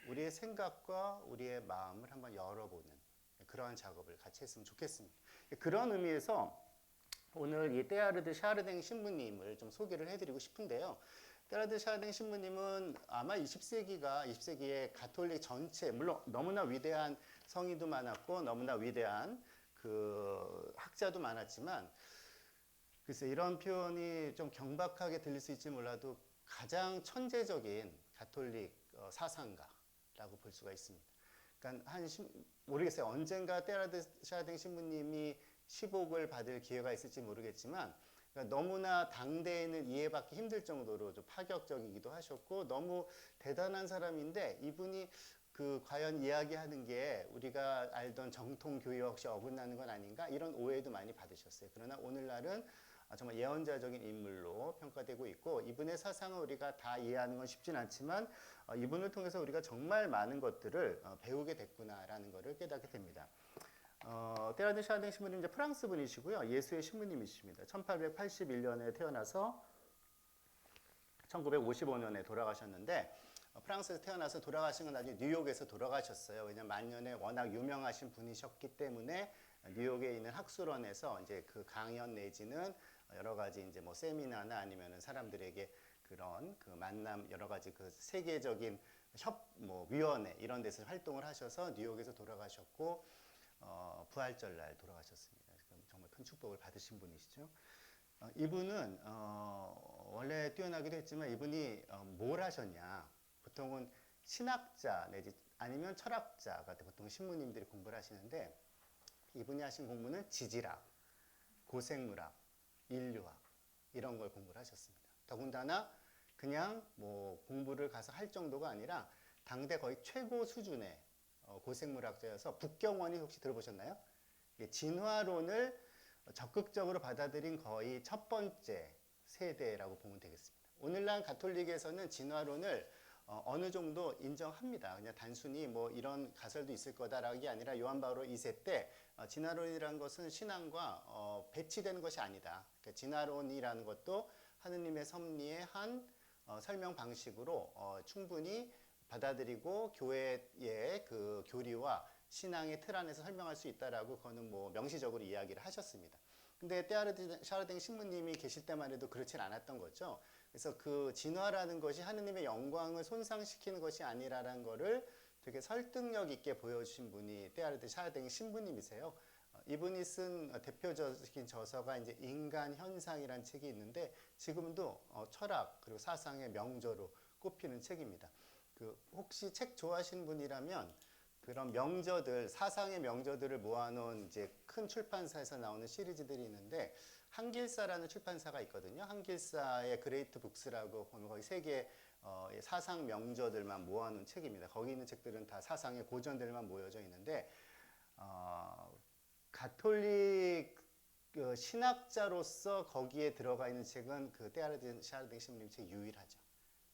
우리의 생각과 우리의 마음을 한번 열어보는 그러한 작업을 같이 했으면 좋겠습니다. 그런 의미에서 오늘 이 테아르드 샤르댕 신부님을 좀 소개를 해드리고 싶은데요. 테아르드 샤르댕 신부님은 아마 20세기에 가톨릭 전체, 물론 너무나 위대한 성인도 많았고 너무나 위대한 그 학자도 많았지만 글쎄 이런 표현이 좀 경박하게 들릴 수 있지 몰라도 가장 천재적인 가톨릭 사상가라고 볼 수가 있습니다. 그러니까 모르겠어요. 언젠가 테아르드 샤르댕 신부님이 시복을 받을 기회가 있을지 모르겠지만 그러니까 너무나 당대에는 이해받기 힘들 정도로 좀 파격적이기도 하셨고 너무 대단한 사람인데 이분이 그 과연 이야기하는 게 우리가 알던 정통 교회와 혹시 어긋나는 건 아닌가 이런 오해도 많이 받으셨어요. 그러나 오늘날은 정말 예언자적인 인물로 평가되고 있고, 이분의 사상을 우리가 다 이해하는 건 쉽진 않지만 이분을 통해서 우리가 정말 많은 것들을 배우게 됐구나라는 것을 깨닫게 됩니다. 테라드 샤르댕 신부님 이제 프랑스 분이시고요. 예수의 신부님이십니다. 1881년에 태어나서 1955년에 돌아가셨는데, 프랑스에서 태어나서 돌아가신 건 나중에 뉴욕에서 돌아가셨어요. 왜냐면 만년에 워낙 유명하신 분이셨기 때문에 뉴욕에 있는 학술원에서 이제 그 강연 내지는 여러 가지 이제 뭐 세미나나 아니면은 사람들에게 그런 그 만남 여러 가지 그 세계적인 위원회 이런 데서 활동을 하셔서 뉴욕에서 돌아가셨고, 부활절날 돌아가셨습니다. 정말 큰 축복을 받으신 분이시죠. 이분은 원래 뛰어나기도 했지만 이분이 뭘 하셨냐? 보통은 신학자 내지 아니면 철학자 같은 보통 신부님들이 공부를 하시는데, 이분이 하신 공부는 지질학, 고생물학, 인류학 이런 걸 공부를 하셨습니다. 더군다나 그냥 뭐 공부를 가서 할 정도가 아니라 당대 거의 최고 수준의 고생물학자여서 북경원이 혹시 들어보셨나요? 진화론을 적극적으로 받아들인 거의 첫 번째 세대라고 보면 되겠습니다. 오늘날 가톨릭에서는 진화론을 어느 정도 인정합니다. 그냥 단순히 뭐 이런 가설도 있을 거다라는 게 아니라 요한 바오로 2세 때 진화론이라는 것은 신앙과 배치되는 것이 아니다. 그러니까 진화론이라는 것도 하느님의 섭리의 한 설명 방식으로 충분히 받아들이고 교회의 그 교리와 신앙의 틀 안에서 설명할 수 있다라고 그거는 뭐 명시적으로 이야기를 하셨습니다. 근데 테아르드 샤르댕 신부님이 계실 때만 해도 그렇진 않았던 거죠. 그래서 그 진화라는 것이 하느님의 영광을 손상시키는 것이 아니라는 것을 되게 설득력 있게 보여주신 분이 테아르드 샤르댕 신부님이세요. 이분이 쓴 대표적인 저서가 이제 인간 현상이라는 책이 있는데, 지금도 철학 그리고 사상의 명저로 꼽히는 책입니다. 그 혹시 책 좋아하시는 분이라면 그런 명저들, 사상의 명저들을 모아놓은 이제 큰 출판사에서 나오는 시리즈들이 있는데, 한길사라는 출판사가 있거든요. 한길사의 그레이트 북스라고 보면 거기 세계 사상 명저들만 모아놓은 책입니다. 거기 있는 책들은 다 사상의 고전들만 모여져 있는데, 가톨릭 신학자로서 거기에 들어가 있는 책은 그 테아르드 샤르댕 신부님 책 유일하죠.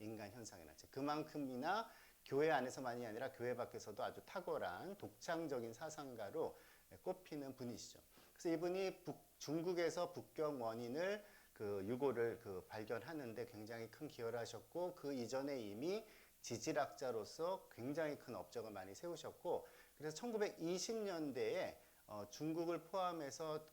인간 현상이라는 책. 그만큼이나 교회 안에서만이 아니라 교회 밖에서도 아주 탁월한 독창적인 사상가로 꼽히는 분이시죠. 그래서 이분이 중국에서 북경 원인을 그 유고를 발견하는데 굉장히 큰 기여를 하셨고, 그 이전에 이미 지질학자로서 굉장히 큰 업적을 많이 세우셨고, 그래서 1920년대에 중국을 포함해서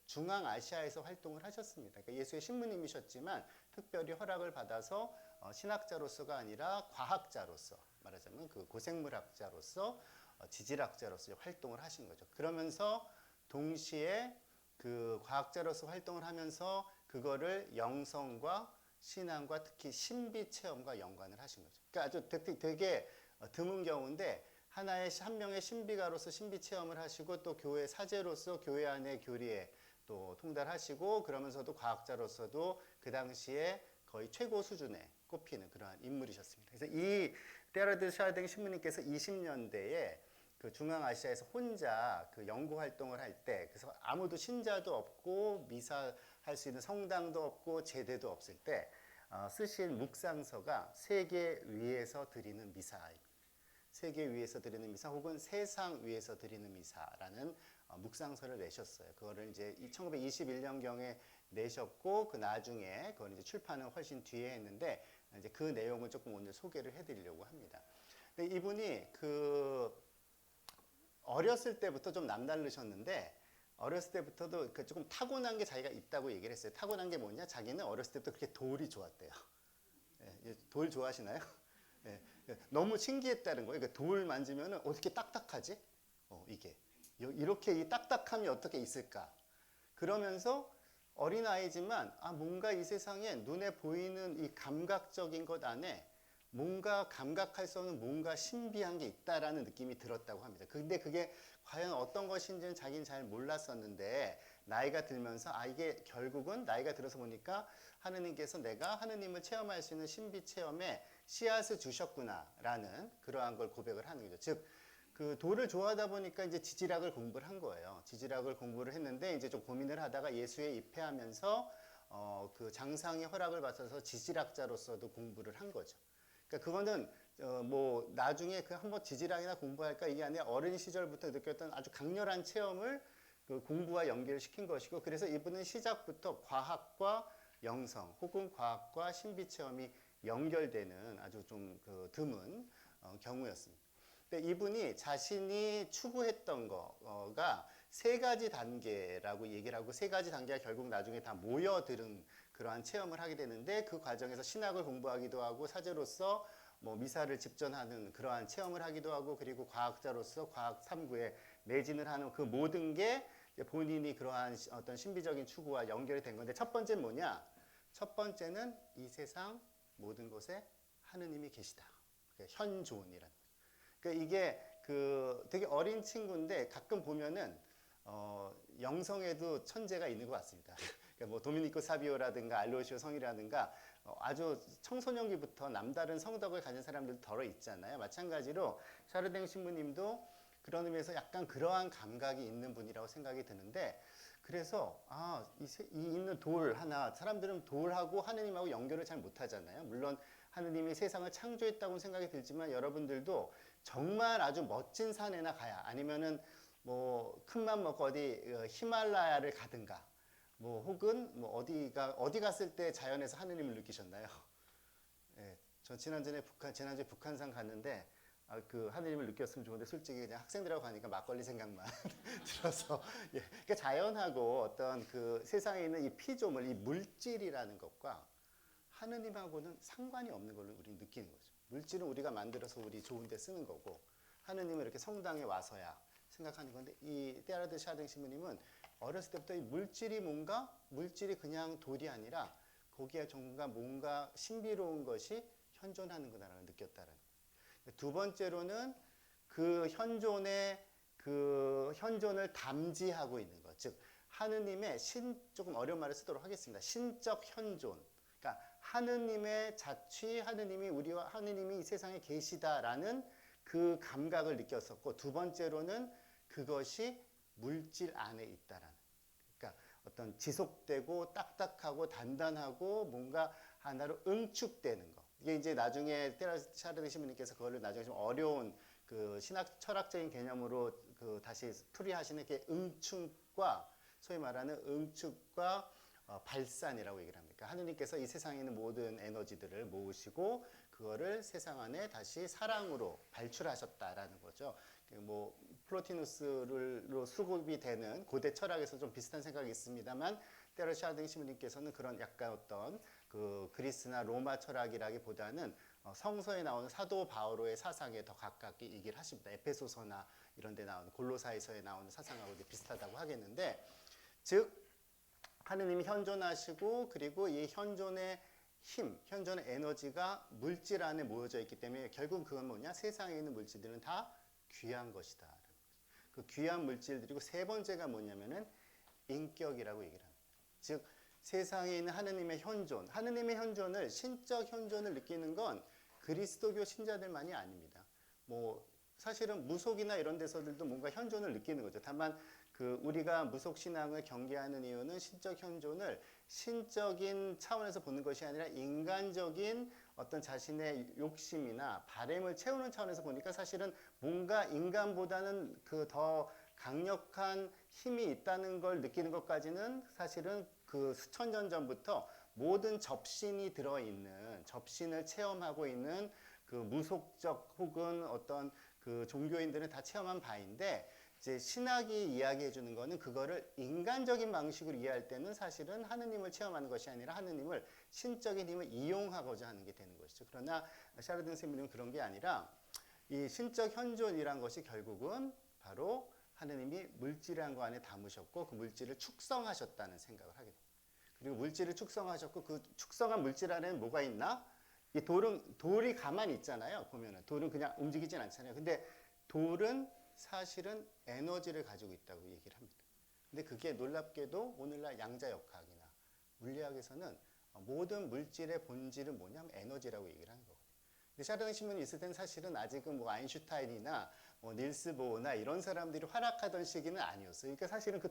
중앙아시아에서 활동을 하셨습니다. 그러니까 예수의 신부님이셨지만 특별히 허락을 받아서 신학자로서가 아니라 과학자로서, 말하자면 그 고생물학자로서 지질학자로서 활동을 하신 거죠. 그러면서 동시에 그 과학자로서 활동을 하면서 그거를 영성과 신앙과 특히 신비 체험과 연관을 하신 거죠. 그러니까 아주 되게 드문 경우인데, 한 명의 신비가로서 신비 체험을 하시고 또 교회 사제로서 교회 안의 교리에 또 통달하시고, 그러면서도 과학자로서도 그 당시에 거의 최고 수준에 꼽히는 그러한 인물이셨습니다. 그래서 이 테아르드 샤르댕 신부님께서 20년대에 그 중앙아시아에서 혼자 그 연구 활동을 할 때, 그래서 아무도 신자도 없고 미사 할 수 있는 성당도 없고 제대도 없을 때 쓰신 묵상서가 세계 위에서 드리는 미사입니다. 세계 위에서 드리는 미사 혹은 세상 위에서 드리는 미사라는 묵상서를 내셨어요. 그거를 이제 1921년경에 내셨고, 그 나중에 그걸 이제 출판은 훨씬 뒤에 했는데, 이제 그 내용을 조금 오늘 소개를 해드리려고 합니다. 근데 이분이 어렸을 때부터 좀 남다르셨는데, 어렸을 때부터도 조금 타고난 게 자기가 있다고 얘기를 했어요. 타고난 게 뭐냐? 자기는 어렸을 때부터 그렇게 돌이 좋았대요. 예, 돌 좋아하시나요? 예, 너무 신기했다는 거예요. 그러니까 돌 만지면 어떻게 딱딱하지? 이게 이렇게 이 딱딱함이 어떻게 있을까? 그러면서 어린아이지만 뭔가 이 세상에 눈에 보이는 이 감각적인 것 안에 뭔가 감각할 수 없는 뭔가 신비한 게 있다라는 느낌이 들었다고 합니다. 근데 그게 과연 어떤 것인지는 자기는 잘 몰랐었는데, 나이가 들면서 이게 결국은 나이가 들어서 보니까 하느님께서 내가 하느님을 체험할 수 있는 신비 체험에 씨앗을 주셨구나라는 그러한 걸 고백을 하는 거죠. 즉 그 돌을 좋아하다 보니까 이제 지질학을 공부를 한 거예요. 지질학을 공부를 했는데 이제 좀 고민을 하다가 예수에 입회하면서 그 장상의 허락을 받아서 지질학자로서도 공부를 한 거죠. 그러니까 그거는 뭐 나중에 그 한번 지질학이나 공부할까 이게 아니라 어린 시절부터 느꼈던 아주 강렬한 체험을 그 공부와 연결시킨 것이고, 그래서 이분은 시작부터 과학과 영성 혹은 과학과 신비 체험이 연결되는 아주 좀 그 드문 경우였습니다. 근데 이분이 자신이 추구했던 거가 세 가지 단계라고 얘기를 하고, 세 가지 단계가 결국 나중에 다 모여들은 그러한 체험을 하게 되는데, 그 과정에서 신학을 공부하기도 하고 사제로서 뭐 미사를 집전하는 그러한 체험을 하기도 하고, 그리고 과학자로서 과학 탐구에 매진을 하는 그 모든 게 본인이 그러한 어떤 신비적인 추구와 연결이 된 건데, 첫 번째는 뭐냐? 첫 번째는 이 세상 모든 곳에 하느님이 계시다. 현존이라는 거죠. 그러니까 이게 그 되게 어린 친구인데 가끔 보면은 영성에도 천재가 있는 것 같습니다. 그러니까 뭐 도미니코 사비오라든가 알로시오 성이라든가 아주 청소년기부터 남다른 성덕을 가진 사람들도 덜어 있잖아요. 마찬가지로 샤르댕 신부님도 그런 의미에서 약간 그러한 감각이 있는 분이라고 생각이 드는데, 그래서 이 있는 돌 하나, 사람들은 돌하고 하느님하고 연결을 잘 못하잖아요. 물론 하느님이 세상을 창조했다고 생각이 들지만, 여러분들도 정말 아주 멋진 산에나 가야, 아니면은 뭐 큰맘 먹고 어디 히말라야를 가든가, 뭐 혹은 뭐 어디 갔을 때 자연에서 하느님을 느끼셨나요? 예, 저 지난주에 북한산 갔는데 그 하느님을 느꼈으면 좋은데, 솔직히 그냥 학생들하고 가니까 막걸리 생각만 들어서, 예, 그러니까 자연하고 어떤 그 세상에 있는 이 피조물, 이 물질이라는 것과 하느님하고는 상관이 없는 걸로 우리는 느끼는 거죠. 물질은 우리가 만들어서 우리 좋은데 쓰는 거고, 하느님은 이렇게 성당에 와서야 생각하는 건데, 이 테라드 샤등 신부님은 어렸을 때부터 이 물질이 그냥 돌이 아니라 거기에 뭔가 신비로운 것이 현존하는 거다라고 느꼈다라는 거예요. 두 번째로는 그 현존을 담지하고 있는 것, 즉 하느님의 조금 어려운 말을 쓰도록 하겠습니다. 신적 현존. 그러니까 하느님의 자취, 하느님이 이 세상에 계시다라는 그 감각을 느꼈었고, 두 번째로는 그것이 물질 안에 있다라는, 그러니까 어떤 지속되고 딱딱하고 단단하고 뭔가 하나로 응축되는 것. 이게 이제 나중에 샤르드 신부님께서 그거를 나중에 좀 어려운 그 신학 철학적인 개념으로 그 다시 풀이하시는 게 응축과, 소위 말하는 응축과 발산이라고 얘기를 합니다. 그러니까 하느님께서 이 세상에 있는 모든 에너지들을 모으시고 그거를 세상 안에 다시 사랑으로 발출하셨다라는 거죠. 뭐 플로티누스로 수급이 되는 고대 철학에서 좀 비슷한 생각이 있습니다만, 테라샤등 신부님께서는 그런 약간 어떤 그 그리스나 로마 철학이라기보다는 성서에 나오는 사도 바오로의 사상에 더 가깝게 얘기를 하십니다. 에페소서나 이런 데 나오는 골로사이서에 나오는 사상하고 비슷하다고 하겠는데, 즉 하느님이 현존하시고, 그리고 이 현존의 힘, 현존의 에너지가 물질 안에 모여져 있기 때문에 결국 그건 뭐냐? 세상에 있는 물질들은 다 귀한 것이다. 그 귀한 물질들이고, 세 번째가 뭐냐면은 인격이라고 얘기를 합니다. 즉 세상에 있는 하느님의 현존을, 신적 현존을 느끼는 건 그리스도교 신자들만이 아닙니다. 뭐 사실은 무속이나 이런 데서들도 뭔가 현존을 느끼는 거죠. 다만 그 우리가 무속 신앙을 경계하는 이유는 신적 현존을 신적인 차원에서 보는 것이 아니라 인간적인 어떤 자신의 욕심이나 바램을 채우는 차원에서 보니까, 사실은 뭔가 인간보다는 그 더 강력한 힘이 있다는 걸 느끼는 것까지는 사실은 그 수천 년 전부터 모든 접신이 들어있는, 접신을 체험하고 있는 그 무속적 혹은 어떤 그 종교인들은 다 체험한 바인데, 이제 신학이 이야기해 주는 거는 그거를 인간적인 방식으로 이해할 때는 사실은 하느님을 체험하는 것이 아니라 하느님을, 신적인 힘을 이용하고자 하는 게 되는 것이죠. 그러나 샤르든 선생님은 그런 게 아니라 이 신적 현존이란 것이 결국은 바로 하느님이 물질이라는 거 안에 담으셨고, 그 물질을 축성하셨다는 생각을 하게 됩니다. 그리고 물질을 축성하셨고, 그 축성한 물질 안에는 뭐가 있나? 이 돌이 가만히 있잖아요. 보면은 돌은 그냥 움직이진 않잖아요. 근데 돌은 사실은 에너지를 가지고 있다고 얘기를 합니다. 근데 그게 놀랍게도 오늘날 양자역학이나 물리학에서는 모든 물질의 본질은 뭐냐면 에너지라고 얘기를 하는 거거든요. 근데 샤르등 신문이 있을 때는 사실은 아직은 뭐 아인슈타인이나 닐스 보어나 이런 사람들이 활약하던 시기는 아니었어요. 그러니까 사실은 그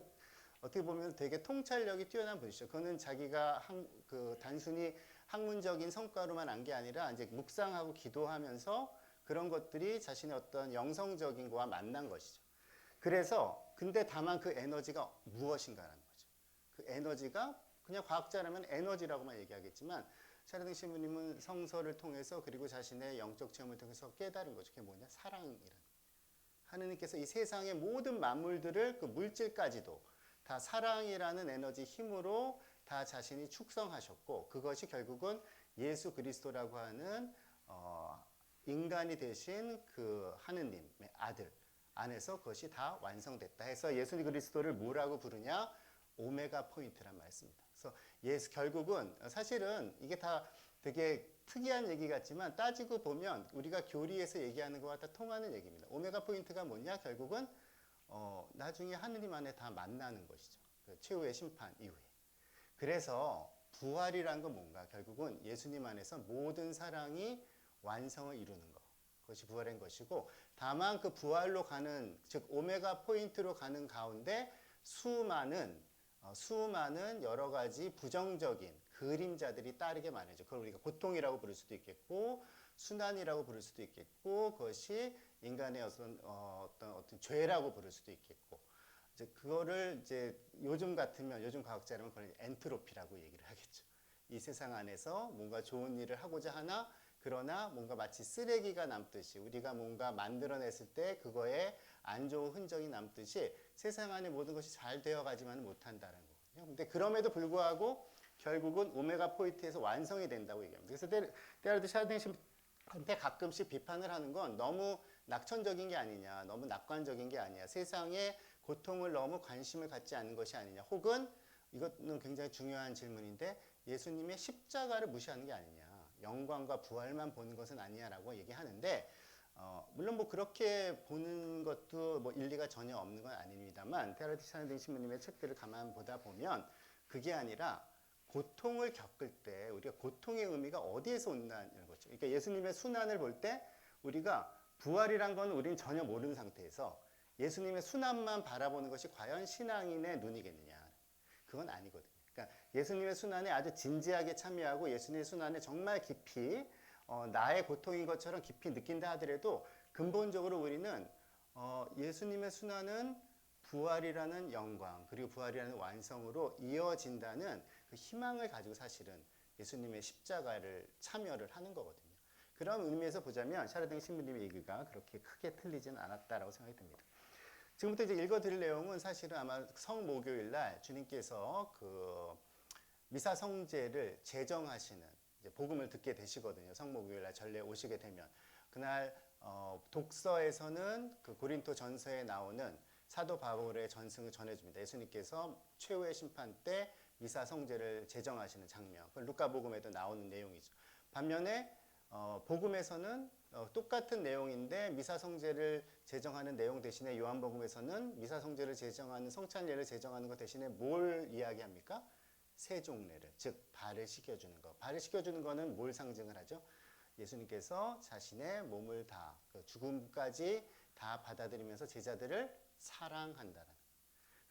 어떻게 보면 되게 통찰력이 뛰어난 분이죠. 그거는 자기가 단순히 학문적인 성과로만 안 게 아니라 이제 묵상하고 기도하면서 그런 것들이 자신의 어떤 영성적인 거와 만난 것이죠. 그래서 근데 다만 그 에너지가 무엇인가라는 거죠. 그 에너지가 그냥 과학자라면 에너지라고만 얘기하겠지만 샤르등 신부님은 성서를 통해서 그리고 자신의 영적 체험을 통해서 깨달은 거죠. 그게 뭐냐? 사랑이라는 거예요. 하느님께서 이 세상의 모든 만물들을 그 물질까지도 다 사랑이라는 에너지 힘으로 다 자신이 축성하셨고 그것이 결국은 예수 그리스도라고 하는 인간이 되신 그 하느님의 아들 안에서 그것이 다 완성됐다 해서 예수 그리스도를 뭐라고 부르냐? 오메가 포인트란 말씀입니다. 그래서 결국은 사실은 이게 다 되게 특이한 얘기 같지만 따지고 보면 우리가 교리에서 얘기하는 것과 다 통하는 얘기입니다. 오메가 포인트가 뭐냐? 결국은 나중에 하느님 안에 다 만나는 것이죠. 그 최후의 심판 이후에. 그래서 부활이란 건 뭔가? 결국은 예수님 안에서 모든 사랑이 완성을 이루는 것. 그것이 부활인 것이고 다만 그 부활로 가는 즉 오메가 포인트로 가는 가운데 수많은 여러 가지 부정적인 그림자들이 따르게 마련이죠. 그걸 우리가 고통이라고 부를 수도 있겠고 순환이라고 부를 수도 있겠고 그것이 인간의 어떤 죄라고 부를 수도 있겠고 이제 그거를 이제 요즘 같으면 요즘 과학자라면 그걸 엔트로피라고 얘기를 하겠죠. 이 세상 안에서 뭔가 좋은 일을 하고자 하나 그러나 뭔가 마치 쓰레기가 남듯이 우리가 뭔가 만들어냈을 때 그거에 안 좋은 흔적이 남듯이 세상 안에 모든 것이 잘 되어가지만 못한다는 거거든요. 근데 그럼에도 불구하고 결국은 오메가 포인트에서 완성이 된다고 얘기합니다. 그래서 때라도 샤르딩신한테 가끔씩 비판을 하는 건 너무 낙천적인 게 아니냐, 너무 낙관적인 게 아니냐, 세상에 고통을 너무 관심을 갖지 않는 것이 아니냐, 혹은 이것은 굉장히 중요한 질문인데 예수님의 십자가를 무시하는 게 아니냐, 영광과 부활만 보는 것은 아니냐라고 얘기하는데 물론 뭐 그렇게 보는 것도 뭐 일리가 전혀 없는 건 아닙니다만 테라티 샤르딩 신부님의 책들을 가만 보다 보면 그게 아니라 고통을 겪을 때 우리가 고통의 의미가 어디에서 온다는 거죠. 그러니까 예수님의 순환을 볼 때 우리가 부활이란 건 우리는 전혀 모르는 상태에서 예수님의 순환만 바라보는 것이 과연 신앙인의 눈이겠느냐. 그건 아니거든요. 그러니까 예수님의 순환에 아주 진지하게 참여하고 예수님의 순환에 정말 깊이 나의 고통인 것처럼 깊이 느낀다 하더라도 근본적으로 우리는 예수님의 순환은 부활이라는 영광 그리고 부활이라는 완성으로 이어진다는 그 희망을 가지고 사실은 예수님의 십자가를 참여를 하는 거거든요. 그런 의미에서 보자면 샤르딩 신부님의 얘기가 그렇게 크게 틀리지는 않았다라고 생각이 듭니다. 지금부터 이제 읽어드릴 내용은 사실은 아마 성목요일 날 주님께서 그 미사 성제를 제정하시는 이제 복음을 듣게 되시거든요. 성목요일 날 전례 오시게 되면 그날 독서에서는 그 고린토 전서에 나오는 사도 바울의 전승을 전해줍니다. 예수님께서 최후의 심판 때 미사 성제를 제정하시는 장면. 그 루카 복음에도 나오는 내용이죠. 반면에 복음에서는 똑같은 내용인데 미사 성제를 제정하는 내용 대신에 요한복음에서는 미사 성제를 제정하는 성찬례를 제정하는 것 대신에 뭘 이야기합니까? 세종례를 즉 발을 씻겨주는 것. 발을 씻겨주는 거는 뭘 상징을 하죠? 예수님께서 자신의 몸을 다 죽음까지 다 받아들이면서 제자들을 사랑한다는.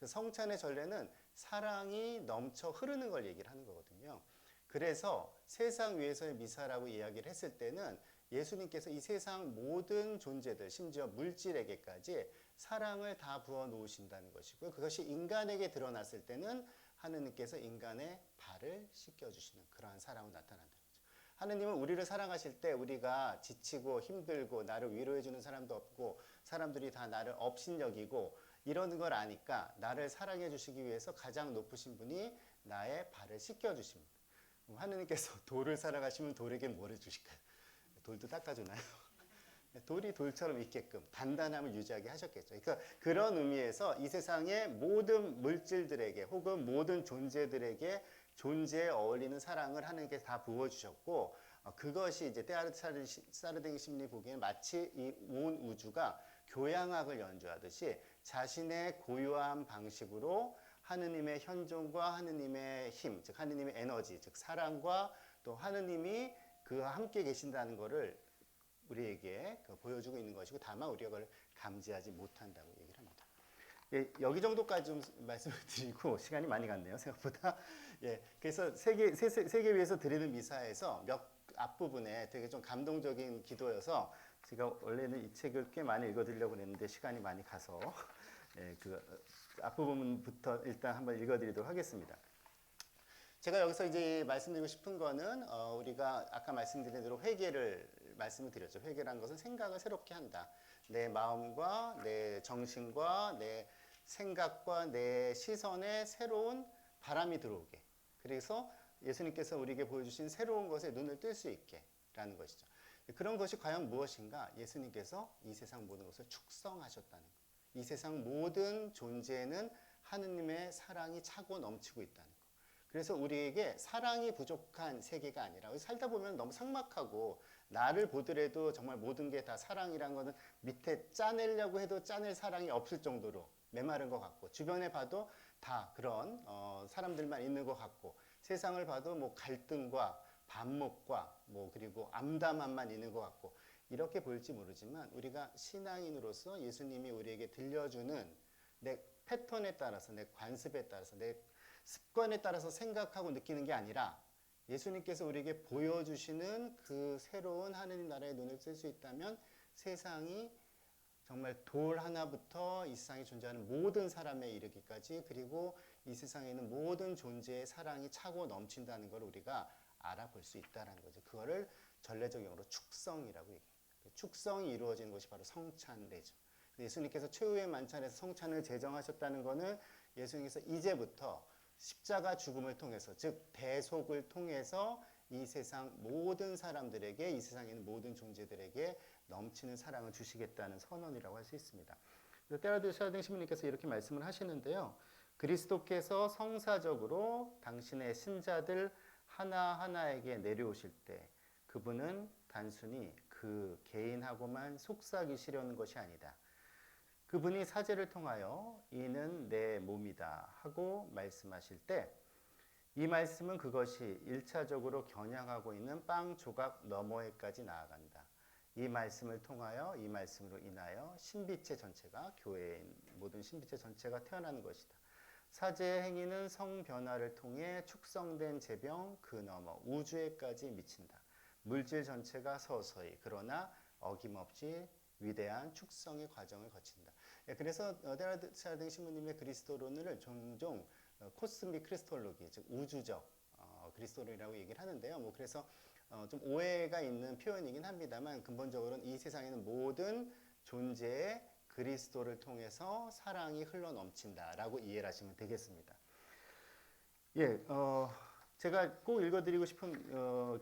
성찬의 전례는 사랑이 넘쳐 흐르는 걸 얘기를 하는 거거든요. 그래서 세상 위에서의 미사라고 이야기를 했을 때는 예수님께서 이 세상 모든 존재들, 심지어 물질에게까지 사랑을 다 부어 놓으신다는 것이고요. 그것이 인간에게 드러났을 때는 하느님께서 인간의 발을 씻겨주시는 그러한 사랑으로 나타난다는 거죠. 하느님은 우리를 사랑하실 때 우리가 지치고 힘들고 나를 위로해주는 사람도 없고 사람들이 다 나를 업신여기고 이러는 걸 아니까 나를 사랑해 주시기 위해서 가장 높으신 분이 나의 발을 씻겨주십니다. 하느님께서 돌을 사랑하시면 돌에게 뭘 해주실까요? 돌도 닦아주나요? 돌이 돌처럼 있게끔 단단함을 유지하게 하셨겠죠. 그러니까 그런 의미에서 이 세상의 모든 물질들에게 혹은 모든 존재들에게 존재에 어울리는 사랑을 하느님께서 다 부어주셨고 그것이 이제 사르딩 심리 보기에는 마치 이 온 우주가 교향악을 연주하듯이 자신의 고유한 방식으로 하느님의 현존과 하느님의 힘, 즉 하느님의 에너지, 즉 사랑과 또 하느님이 그와 함께 계신다는 것을 우리에게 보여주고 있는 것이고 다만 우리가 그걸 감지하지 못한다고 얘기를 합니다. 예, 여기 정도까지 좀 말씀을 드리고 시간이 많이 갔네요, 생각보다. 예, 그래서 세계 위에서 드리는 미사에서 몇 앞부분에 되게 좀 감동적인 기도여서 제가 원래는 이 책을 꽤 많이 읽어드리려고 했는데 시간이 많이 가서 예, 그 앞부분부터 일단 한번 읽어드리도록 하겠습니다. 제가 여기서 이제 말씀드리고 싶은 거는 우리가 아까 말씀드린 대로 회개를 말씀을 드렸죠. 회개라는 것은 생각을 새롭게 한다. 내 마음과 내 정신과 내 생각과 내 시선에 새로운 바람이 들어오게. 그래서 예수님께서 우리에게 보여주신 새로운 것에 눈을 뜰 수 있게 라는 것이죠. 그런 것이 과연 무엇인가? 예수님께서 이 세상 모든 것을 축성하셨다는 것. 이 세상 모든 존재에는 하느님의 사랑이 차고 넘치고 있다는 것. 그래서 우리에게 사랑이 부족한 세계가 아니라 살다 보면 너무 삭막하고 나를 보더라도 정말 모든 게 다 사랑이란 거는 밑에 짜내려고 해도 짜낼 사랑이 없을 정도로 메마른 것 같고 주변에 봐도 다 그런 사람들만 있는 것 같고 세상을 봐도 뭐 갈등과 반목과 뭐 그리고 암담함만 있는 것 같고 이렇게 보일지 모르지만 우리가 신앙인으로서 예수님이 우리에게 들려주는 내 패턴에 따라서 내 관습에 따라서 내 습관에 따라서 생각하고 느끼는 게 아니라 예수님께서 우리에게 보여주시는 그 새로운 하느님 나라의 눈을 뜰 수 있다면 세상이 정말 돌 하나부터 이 세상에 존재하는 모든 사람에 이르기까지 그리고 이 세상에 있는 모든 존재의 사랑이 차고 넘친다는 걸 우리가 알아볼 수 있다는 거죠. 그거를 전례적 용어로 축성이라고 얘기해요. 축성이 이루어지는 것이 바로 성찬례죠. 예수님께서 최후의 만찬에서 성찬을 제정하셨다는 것은 예수님께서 이제부터 십자가 죽음을 통해서 즉 대속을 통해서 이 세상 모든 사람들에게 이 세상에 있는 모든 존재들에게 넘치는 사랑을 주시겠다는 선언이라고 할 수 있습니다. 때라드 샤딩 신부님께서 이렇게 말씀을 하시는데요. 그리스도께서 성사적으로 당신의 신자들 하나하나에게 내려오실 때 그분은 단순히 그 개인하고만 속삭이시려는 것이 아니다. 그분이 사제를 통하여 이는 내 몸이다 하고 말씀하실 때 이 말씀은 그것이 1차적으로 겨냥하고 있는 빵 조각 너머에까지 나아간다. 이 말씀을 통하여 이 말씀으로 인하여 신비체 전체가 교회의 모든 신비체 전체가 태어나는 것이다. 사제의 행위는 성 변화를 통해 축성된 제병 그 너머 우주에까지 미친다. 물질 전체가 서서히 그러나 어김없이 위대한 축성의 과정을 거친다. 그래서 데라드 샤딩 신부님의 그리스도론을 종종 코스믹 크리스톨로기, 즉 우주적 그리스도론이라고 얘기를 하는데요. 뭐 그래서 좀 오해가 있는 표현이긴 합니다만 근본적으로는 이 세상에 있는 모든 존재의 그리스도를 통해서 사랑이 흘러 넘친다라고 이해를 하시면 되겠습니다. 예, 제가 꼭 읽어드리고 싶은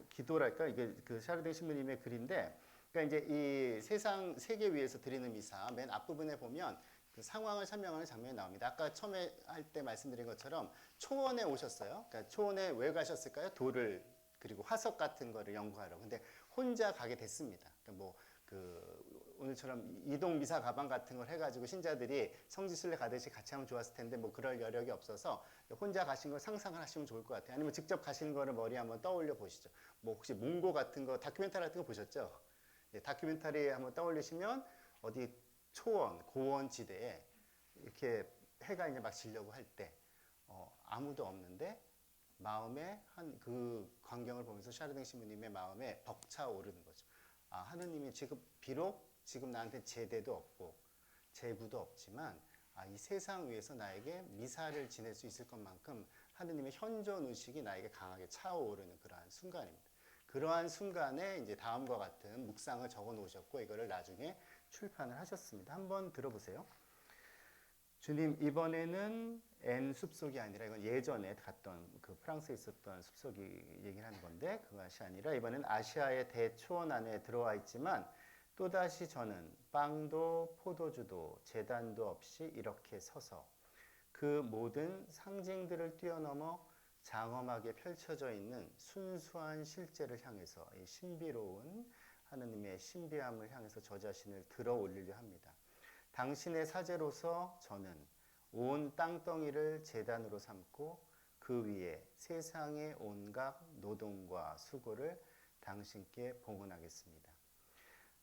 기도랄까 이게 그 샤르댕 신부님의 글인데, 그러니까 이제 이 세상 세계 위에서 드리는 미사 맨 앞부분에 보면 그 상황을 설명하는 장면이 나옵니다. 아까 처음에 할 때 말씀드린 것처럼 초원에 오셨어요. 그러니까 초원에 왜 가셨을까요? 돌을 그리고 화석 같은 거를 연구하러. 근데 혼자 가게 됐습니다. 그러니까 뭐 그 오늘처럼 이동 미사 가방 같은 걸 해가지고 신자들이 성지순례 가듯이 같이 하면 좋았을 텐데 뭐 그럴 여력이 없어서 혼자 가신 걸 상상을 하시면 좋을 것 같아요. 아니면 직접 가시는 거를 머리에 한번 떠올려 보시죠. 뭐 혹시 몽고 같은 거 다큐멘터리 같은 거 보셨죠? 네, 다큐멘터리 한번 떠올리시면 어디 초원, 고원 지대에 이렇게 해가 이제 막 지려고 할 때 아무도 없는데 마음에 한 그 광경을 보면서 샤르댕 신부님의 마음에 벅차 오르는 거죠. 아, 하느님이 지금 비록 지금 나한테 제대도 없고 제구도 없지만 이 세상 위에서 나에게 미사를 지낼 수 있을 것만큼 하느님의 현존 의식이 나에게 강하게 차오르는 그러한 순간입니다. 그러한 순간에 이제 다음과 같은 묵상을 적어 놓으셨고 이거를 나중에 출판을 하셨습니다. 한번 들어보세요. 주님, 이번에는 N 숲속이 아니라 이건 예전에 갔던 그 프랑스에 있었던 숲속이 얘기를 하는 건데 그것이 아니라 이번엔 아시아의 대초원 안에 들어와 있지만 또다시 저는 빵도 포도주도 제단도 없이 이렇게 서서 그 모든 상징들을 뛰어넘어 장엄하게 펼쳐져 있는 순수한 실제를 향해서 이 신비로운 하느님의 신비함을 향해서 저 자신을 들어 올리려 합니다. 당신의 사제로서 저는 온 땅덩이를 제단으로 삼고 그 위에 세상의 온갖 노동과 수고를 당신께 봉헌하겠습니다.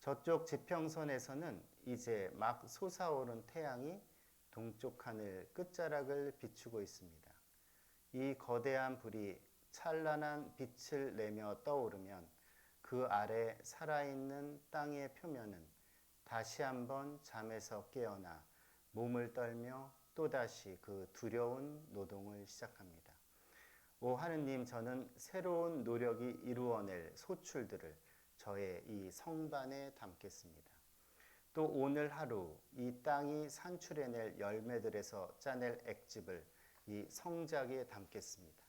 저쪽 지평선에서는 이제 막 솟아오른 태양이 동쪽 하늘 끝자락을 비추고 있습니다. 이 거대한 불이 찬란한 빛을 내며 떠오르면 그 아래 살아있는 땅의 표면은 다시 한번 잠에서 깨어나 몸을 떨며 또다시 그 두려운 노동을 시작합니다. 오 하느님, 저는 새로운 노력이 이루어낼 소출들을 저의 이 성반에 담겠습니다. 또 오늘 하루 이 땅이 산출해낼 열매들에서 짜낼 액즙을 이 성작에 담겠습니다.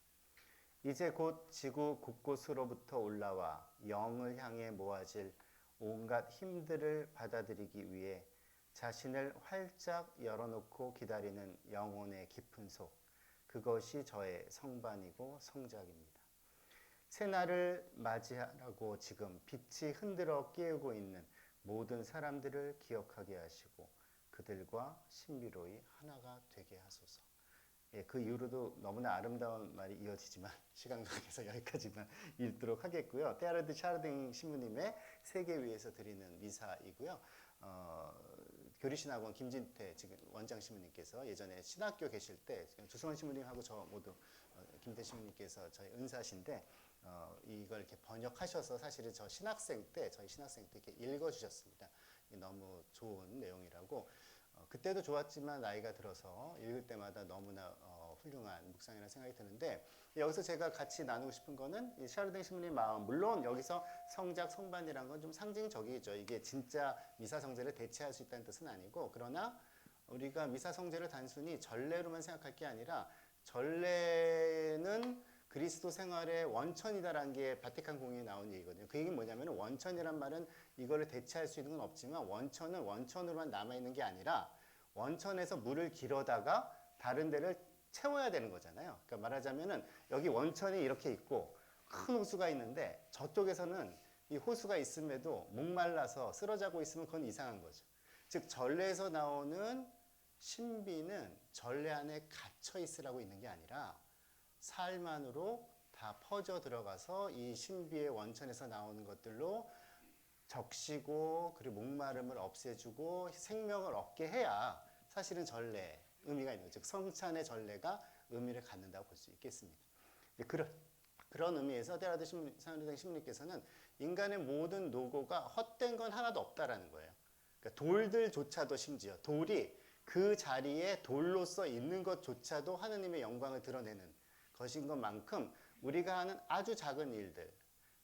이제 곧 지구 곳곳으로부터 올라와 영을 향해 모아질 온갖 힘들을 받아들이기 위해 자신을 활짝 열어놓고 기다리는 영혼의 깊은 속, 그것이 저의 성반이고 성작입니다. 새날을 맞이하라고 지금 빛이 흔들어 깨우고 있는 모든 사람들을 기억하게 하시고 그들과 신비로이 하나가 되게 하소서. 예, 그 이후로도 너무나 아름다운 말이 이어지지만 시간 관계에서 여기까지만 읽도록 하겠고요. 테아르드 샤르댕 신부님의 세계 위에서 드리는 미사이고요. 교리신학원 김진태 지금 원장 신부님께서 예전에 신학교 계실 때 주승원 신부님하고 저 모두 김태 신부님께서 저희 은사신데 이걸 이렇게 번역하셔서 사실은 저희 신학생 때 이렇게 읽어주셨습니다. 너무 좋은 내용이라고. 그때도 좋았지만 나이가 들어서 읽을 때마다 너무나 훌륭한 묵상이라는 생각이 드는데, 여기서 제가 같이 나누고 싶은 거는 이 샤르댕 신부님 마음, 물론 여기서 성작, 성반이란 건 좀 상징적이죠. 이게 진짜 미사 성제를 대체할 수 있다는 뜻은 아니고, 그러나 우리가 미사 성제를 단순히 전례로만 생각할 게 아니라 전례는 그리스도 생활의 원천이다라는 게 바티칸 공의에 나온 얘기거든요. 그 얘기는 뭐냐면 원천이란 말은 이거를 대체할 수 있는 건 없지만 원천은 원천으로만 남아있는 게 아니라 원천에서 물을 길어다가 다른 데를 채워야 되는 거잖아요. 그러니까 말하자면은 여기 원천이 이렇게 있고 큰 호수가 있는데 저쪽에서는 이 호수가 있음에도 목말라서 쓰러지고 있으면 그건 이상한 거죠. 즉 전례에서 나오는 신비는 전례 안에 갇혀 있으라고 있는 게 아니라 삶 안으로 다 퍼져 들어가서 이 신비의 원천에서 나오는 것들로 적시고 그리고 목마름을 없애주고 생명을 얻게 해야 사실은 전례 의미가 있는 거죠. 즉 성찬의 전례가 의미를 갖는다고 볼 수 있겠습니다. 그런 의미에서 테라드 사르댕 신부님께서는 인간의 모든 노고가 헛된 건 하나도 없다라는 거예요. 그러니까 돌들조차도 심지어 돌이 그 자리에 돌로서 있는 것조차도 하느님의 영광을 드러내는 것인 것만큼 우리가 하는 아주 작은 일들,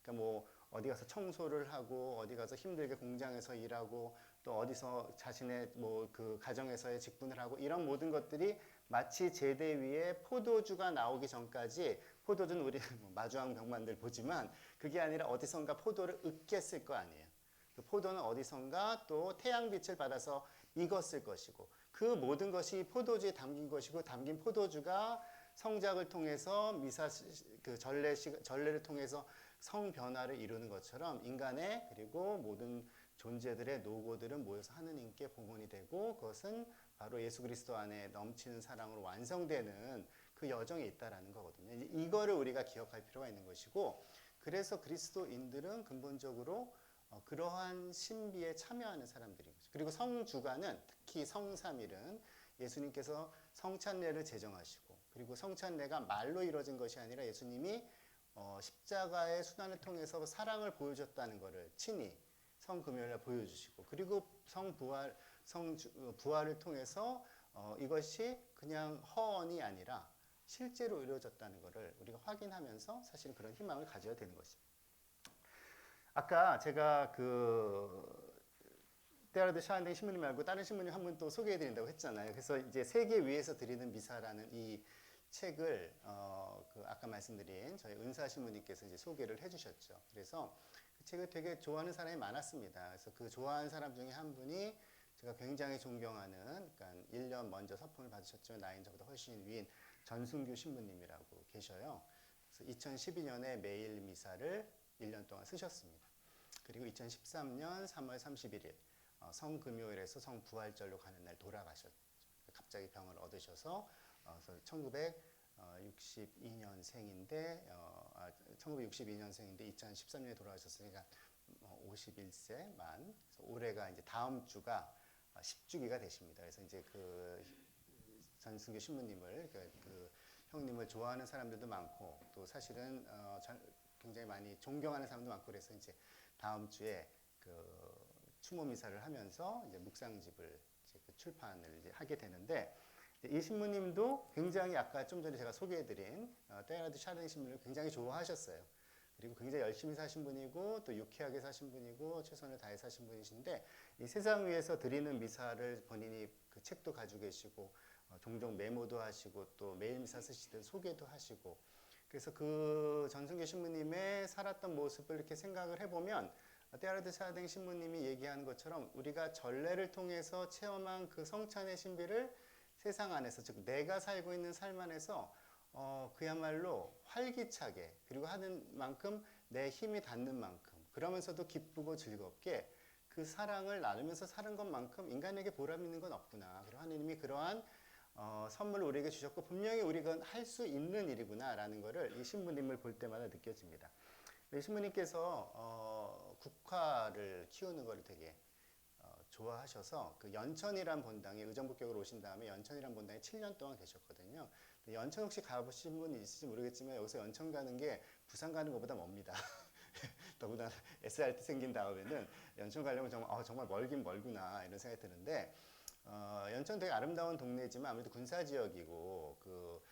그러니까 뭐 어디 가서 청소를 하고 어디 가서 힘들게 공장에서 일하고 또 어디서 자신의 뭐 그 가정에서의 직분을 하고 이런 모든 것들이 마치 제대 위에 포도주가 나오기 전까지, 포도주는 우리 마주왕 병만들 보지만 그게 아니라 어디선가 포도를 으깼을 거 아니에요. 그 포도는 어디선가 또 태양빛을 받아서 익었을 것이고 그 모든 것이 포도주에 담긴 것이고 담긴 포도주가 성작을 통해서 그 전례를 통해서 성 변화를 이루는 것처럼 인간의 그리고 모든 존재들의 노고들은 모여서 하느님께 봉헌이 되고 그것은 바로 예수 그리스도 안에 넘치는 사랑으로 완성되는 그 여정에 있다라는 거거든요. 이거를 우리가 기억할 필요가 있는 것이고, 그래서 그리스도인들은 근본적으로 그러한 신비에 참여하는 사람들인 거죠. 그리고 성주간은 특히 성삼일은 예수님께서 성찬례를 제정하시고 그리고 성찬례가 말로 이루어진 것이 아니라 예수님이 십자가의 순환을 통해서 사랑을 보여줬다는 것을 친히 성금요일에 보여주시고 그리고 부활을 통해서 이것이 그냥 허언이 아니라 실제로 이루어졌다는 것을 우리가 확인하면서 사실 그런 희망을 가져야 되는 것입니다. 아까 제가 테아르드 샤르댕 신부님 말고 다른 신부님 한 분 또 소개해드린다고 했잖아요. 그래서 이제 세계 위에서 드리는 미사라는 이 책을 아까 말씀드린 저희 은사 신부님께서 이제 소개를 해주셨죠. 그래서 그 책을 되게 좋아하는 사람이 많았습니다. 그래서 그 좋아하는 사람 중에 한 분이 제가 굉장히 존경하는, 그러니까 1년 먼저 서품을 받으셨지만 나이는 저보다 훨씬 위인 전순규 신부님이라고 계셔요. 그래서 2012년에 매일 미사를 1년 동안 쓰셨습니다. 그리고 2013년 3월 31일 성금요일에서 성부활절로 가는 날 돌아가셨죠. 갑자기 병을 얻으셔서 1962년생인데 2013년에 돌아가셨으니까 51세만. 올해가 이제 다음 주가 10주기가 되십니다. 그래서 이제 그 전승규 신부님을 그 형님을 좋아하는 사람들도 많고 또 사실은 굉장히 많이 존경하는 사람도 많고 그래서 이제 다음 주에 그 추모 미사를 하면서 이제 묵상집을 이제 그 출판을 이제 하게 되는데 이 신부님도 굉장히 아까 좀 전에 제가 소개해드린 테일하드 샤르딩 신부님을 굉장히 좋아하셨어요. 그리고 굉장히 열심히 사신 분이고 또 유쾌하게 사신 분이고 최선을 다해 사신 분이신데 이 세상 위에서 드리는 미사를 본인이 그 책도 가지고 계시고 종종 메모도 하시고 또 매일 미사 쓰시듯 소개도 하시고 그래서 그 전승규 신부님의 살았던 모습을 이렇게 생각을 해보면 테일하드 샤르딩 신부님이 얘기하는 것처럼 우리가 전례를 통해서 체험한 그 성찬의 신비를 세상 안에서 즉 내가 살고 있는 삶 안에서 그야말로 활기차게 그리고 하는 만큼 내 힘이 닿는 만큼 그러면서도 기쁘고 즐겁게 그 사랑을 나누면서 사는 것만큼 인간에게 보람 있는 건 없구나. 그리고 하느님이 그러한 선물을 우리에게 주셨고 분명히 우리가 할 수 있는 일이구나라는 것을 이 신부님을 볼 때마다 느껴집니다. 이 신부님께서 국화를 키우는 걸 되게 좋아하셔서 그 연천이란 본당에 의정부격으로 오신 다음에 연천이란 본당에 7년 동안 계셨거든요. 연천 혹시 가보신 분 있을지 모르겠지만 여기서 연천 가는 게 부산 가는 것보다 멉니다. 더구나 SRT 생긴 다음에는 연천 가려면 정말 멀긴 멀구나 이런 생각이 드는데 연천 되게 아름다운 동네지만 아무래도 군사 지역이고 그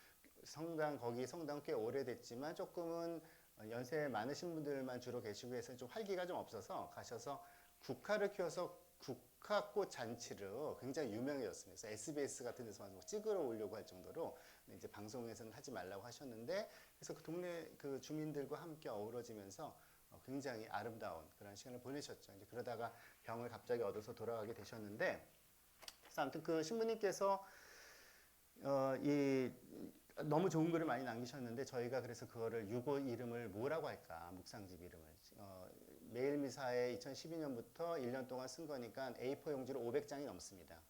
성당 거기 성당 꽤 오래됐지만 조금은 연세 많으신 분들만 주로 계시고 해서 좀 활기가 좀 없어서 가셔서 국화를 키워서 국화꽃 잔치로 굉장히 유명해졌습니다. 그래서 SBS 같은 데서 찍으러 오려고 할 정도로 이제 방송에서는 하지 말라고 하셨는데 그래서 그 동네 그 주민들과 함께 어우러지면서 굉장히 아름다운 그런 시간을 보내셨죠. 이제 그러다가 병을 갑자기 얻어서 돌아가게 되셨는데 그래서 아무튼 그 신부님께서 너무 좋은 글을 많이 남기셨는데 저희가 그래서 그거를 유고 이름을 뭐라고 할까 묵상집 이름을 매일 미사에 2012년부터 1년 동안 쓴 거니까 A4 용지로 500장이 넘습니다.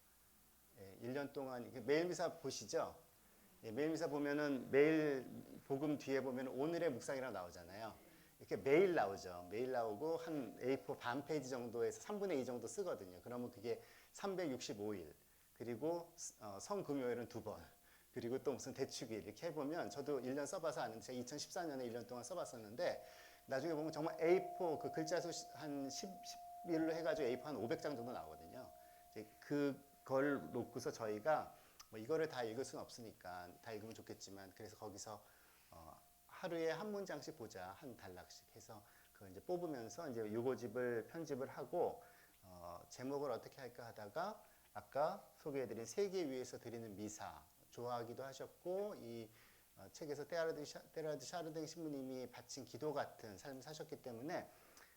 1년 동안 매일 미사 보시죠? 매일 미사 보면은 매일 복음 뒤에 보면 오늘의 묵상이라고 나오잖아요. 이렇게 매일 나오죠. 매일 나오고 한 A4 반 페이지 정도에서 3분의 2 정도 쓰거든요. 그러면 그게 365일 그리고 성금요일은 2번 그리고 또 무슨 대축일 이렇게 해보면 저도 1년 써봐서 아는데 제가 2014년에 1년 동안 써봤었는데 나중에 보면 정말 A4 그 글자 수 한 10일로 해가지고 A4 한 500장 정도 나오거든요. 이제 그걸 놓고서 저희가 뭐 이거를 다 읽을 수는 없으니까 다 읽으면 좋겠지만 그래서 거기서 하루에 한 문장씩 보자 한 단락씩 해서 그걸 이제 뽑으면서 이제 유고집을 편집을 하고 제목을 어떻게 할까 하다가 아까 소개해드린 세계 위에서 드리는 미사 좋아하기도 하셨고 이 책에서 테일하드 샤르딩 신부님이 바친 기도 같은 삶을 사셨기 때문에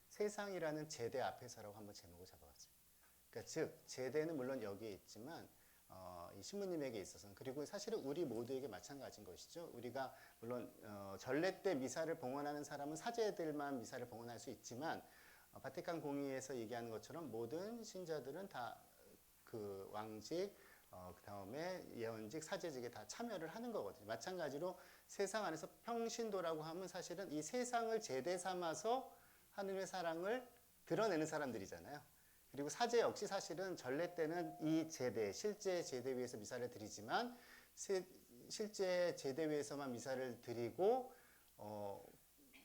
세상이라는 제대 앞에서라고 한번 제목을 잡아봤습니다. 그러니까 즉 제대는 물론 여기에 있지만 이 신부님에게 있어서는 그리고 사실은 우리 모두에게 마찬가지인 것이죠. 우리가 물론 전례 때 미사를 봉헌하는 사람은 사제들만 미사를 봉헌할 수 있지만 바티칸 공의에서 얘기하는 것처럼 모든 신자들은 다 그 왕직 그 다음에 예언직, 사제직에 다 참여를 하는 거거든요. 마찬가지로 세상 안에서 평신도라고 하면 사실은 이 세상을 제대 삼아서 하느님의 사랑을 드러내는 사람들이잖아요. 그리고 사제 역시 사실은 전례 때는 이 제대, 실제 제대 위에서 미사를 드리지만 실제 제대 위에서만 미사를 드리고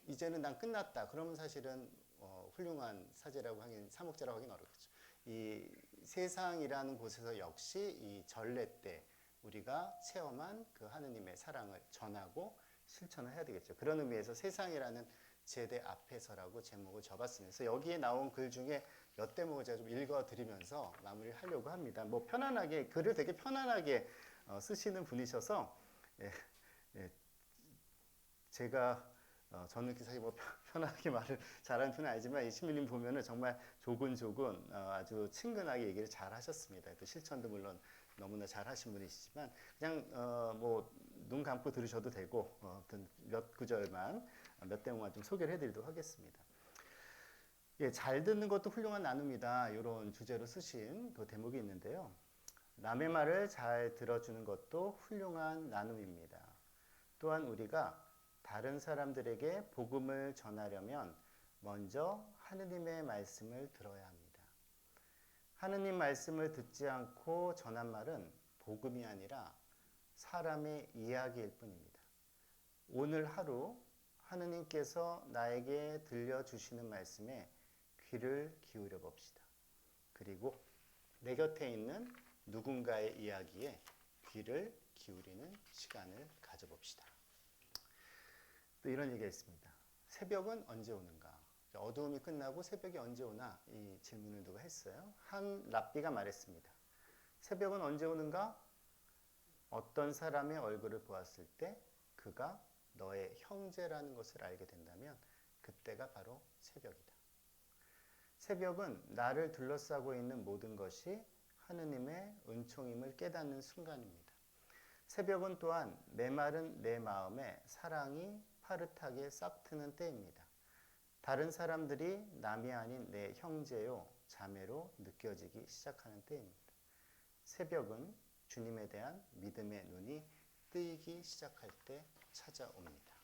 이제는 난 끝났다. 그러면 사실은 훌륭한 사제라고 하긴 사목자라고 하긴 어렵겠죠. 이 세상이라는 곳에서 역시 이 전례 때 우리가 체험한 그 하느님의 사랑을 전하고 실천을 해야 되겠죠. 그런 의미에서 세상이라는 제대 앞에서라고 제목을 접었습니다. 그래서 여기에 나온 글 중에 몇 대목을 제가 좀 읽어드리면서 마무리를 하려고 합니다. 뭐 편안하게 글을 되게 편안하게 쓰시는 분이셔서 제가 저는 사실 뭐 편하게 말을 잘하는 편은 아니지만 이 신부님 보면은 정말 조근조근 아주 친근하게 얘기를 잘 하셨습니다. 또 실천도 물론 너무나 잘 하신 분이시지만 그냥 뭐 눈 감고 들으셔도 되고 몇 구절만 몇 대목만 좀 소개를 해드리도록 하겠습니다. 예, 잘 듣는 것도 훌륭한 나눔이다. 이런 주제로 쓰신 그 대목이 있는데요. 남의 말을 잘 들어주는 것도 훌륭한 나눔입니다. 또한 우리가 다른 사람들에게 복음을 전하려면 먼저 하느님의 말씀을 들어야 합니다. 하느님 말씀을 듣지 않고 전한 말은 복음이 아니라 사람의 이야기일 뿐입니다. 오늘 하루 하느님께서 나에게 들려주시는 말씀에 귀를 기울여 봅시다. 그리고 내 곁에 있는 누군가의 이야기에 귀를 기울이는 시간을 가져봅시다. 또 이런 얘기가 있습니다. 새벽은 언제 오는가? 어두움이 끝나고 새벽이 언제 오나? 이 질문을 누가 했어요. 한 랍비가 말했습니다. 새벽은 언제 오는가? 어떤 사람의 얼굴을 보았을 때 그가 너의 형제라는 것을 알게 된다면 그때가 바로 새벽이다. 새벽은 나를 둘러싸고 있는 모든 것이 하느님의 은총임을 깨닫는 순간입니다. 새벽은 또한 메마른 내 마음에 사랑이 파릇하게 싹트는 때입니다. 다른 사람들이 남이 아닌 내 형제요 자매로 느껴지기 시작하는 때입니다. 새벽은 주님에 대한 믿음의 눈이 뜨이기 시작할 때 찾아옵니다.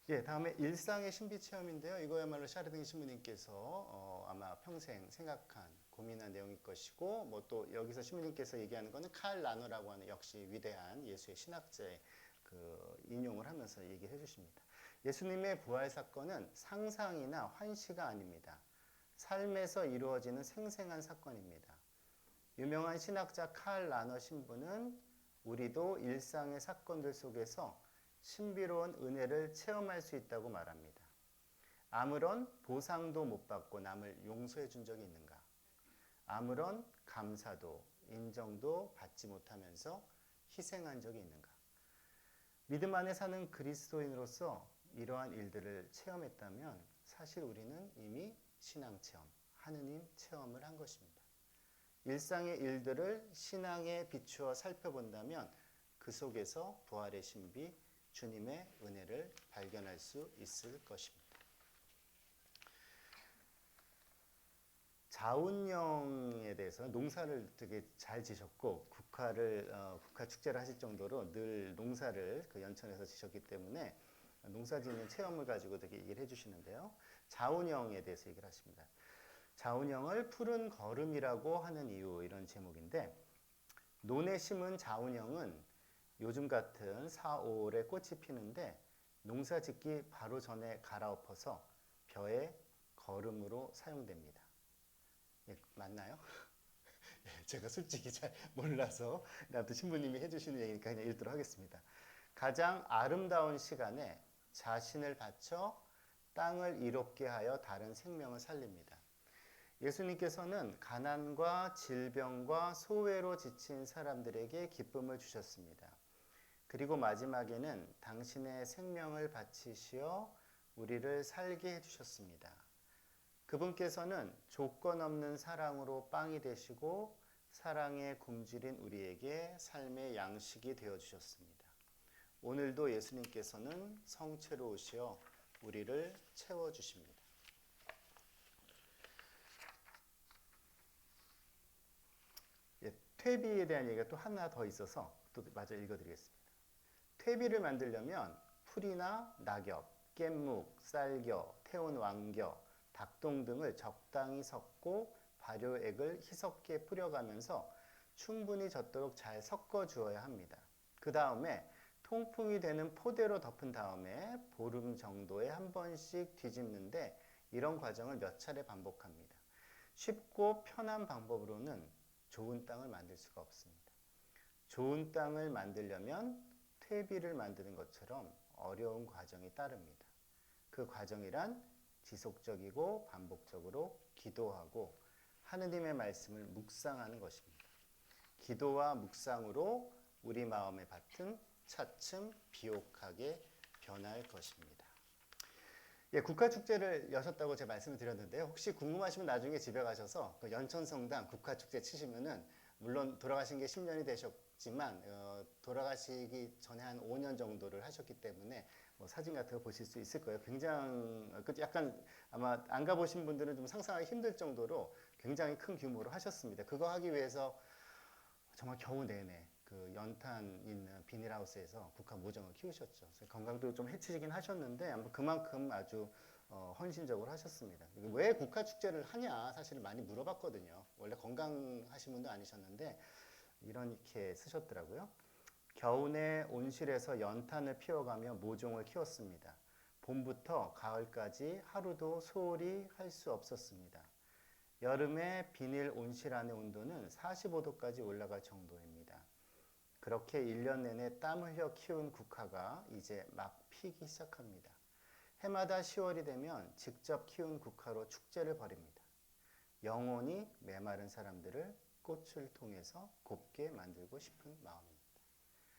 예, 다음에 일상의 신비 체험인데요. 이거야말로 샤르딩 신부님께서 아마 평생 생각한 고민한 내용일 것이고, 뭐 또 여기서 신부님께서 얘기하는 거는 칼 라너라고 하는 역시 위대한 예수의 신학자의 그 인용을 하면서 얘기를 해주십니다. 예수님의 부활 사건은 상상이나 환시가 아닙니다. 삶에서 이루어지는 생생한 사건입니다. 유명한 신학자 칼 라너 신부는 우리도 일상의 사건들 속에서 신비로운 은혜를 체험할 수 있다고 말합니다. 아무런 보상도 못 받고 남을 용서해 준 적이 있는가? 아무런 감사도 인정도 받지 못하면서 희생한 적이 있는가? 믿음 안에 사는 그리스도인으로서 이러한 일들을 체험했다면 사실 우리는 이미 신앙 체험, 하느님 체험을 한 것입니다. 일상의 일들을 신앙에 비추어 살펴본다면 그 속에서 부활의 신비, 주님의 은혜를 발견할 수 있을 것입니다. 자운영에 대해서 농사를 되게 잘 지셨고 국화 축제를 하실 정도로 늘 농사를 그 연천에서 지셨기 때문에 농사 짓는 체험을 가지고 되게 얘기를 해주시는데요. 자운영에 대해서 얘기를 하십니다. 자운영을 푸른 걸음이라고 하는 이유, 이런 제목인데, 논에 심은 자운영은 요즘 같은 4, 5월에 꽃이 피는데 농사 짓기 바로 전에 갈아엎어서 벼의 거름으로 사용됩니다. 예, 맞나요? 예, 제가 솔직히 잘 몰라서 나도 신부님이 해주시는 얘기니까 그냥 읽도록 하겠습니다. 가장 아름다운 시간에 자신을 바쳐 땅을 이롭게 하여 다른 생명을 살립니다. 예수님께서는 가난과 질병과 소외로 지친 사람들에게 기쁨을 주셨습니다. 그리고 마지막에는 당신의 생명을 바치시어 우리를 살게 해주셨습니다. 그분께서는 조건 없는 사랑으로 빵이 되시고 사랑에 굶주린 우리에게 삶의 양식이 되어주셨습니다. 오늘도 예수님께서는 성체로 오시어 우리를 채워주십니다. 예, 퇴비에 대한 얘기가 또 하나 더 있어서 또 마저 읽어드리겠습니다. 퇴비를 만들려면 풀이나 낙엽, 깻묵, 쌀겨, 태운 왕겨, 닭똥 등을 적당히 섞고 발효액을 희석해 뿌려가면서 충분히 젖도록 잘 섞어 주어야 합니다. 그 다음에 통풍이 되는 포대로 덮은 다음에 보름 정도에 한 번씩 뒤집는데 이런 과정을 몇 차례 반복합니다. 쉽고 편한 방법으로는 좋은 땅을 만들 수가 없습니다. 좋은 땅을 만들려면 퇴비를 만드는 것처럼 어려운 과정이 따릅니다. 그 과정이란 지속적이고 반복적으로 기도하고 하느님의 말씀을 묵상하는 것입니다. 기도와 묵상으로 우리 마음의 밭은 차츰 비옥하게 변할 것입니다. 예, 국화축제를 여셨다고 제가 말씀을 드렸는데요. 혹시 궁금하시면 나중에 집에 가셔서 그 연천성당 국화축제 치시면은 물론 돌아가신 게 10년이 되셨지만 돌아가시기 전에 한 5년 정도를 하셨기 때문에 뭐 사진 같은 거 보실 수 있을 거예요. 굉장히 약간 아마 안 가보신 분들은 좀 상상하기 힘들 정도로 굉장히 큰 규모로 하셨습니다. 그거 하기 위해서 정말 겨우 내내 그 연탄 있는 비닐하우스에서 국화 모종을 키우셨죠. 그래서 건강도 좀 해치시긴 하셨는데 아마 그만큼 아주 헌신적으로 하셨습니다. 왜 국화 축제를 하냐 사실 많이 물어봤거든요. 원래 건강하신 분도 아니셨는데 이렇게 쓰셨더라고요. 겨우내 온실에서 연탄을 피워가며 모종을 키웠습니다. 봄부터 가을까지 하루도 소홀히 할 수 없었습니다. 여름에 비닐 온실 안의 온도는 45도까지 올라갈 정도입니다. 그렇게 1년 내내 땀 흘려 키운 국화가 이제 막 피기 시작합니다. 해마다 10월이 되면 직접 키운 국화로 축제를 벌입니다. 영원히 메마른 사람들을 꽃을 통해서 곱게 만들고 싶은 마음입니다.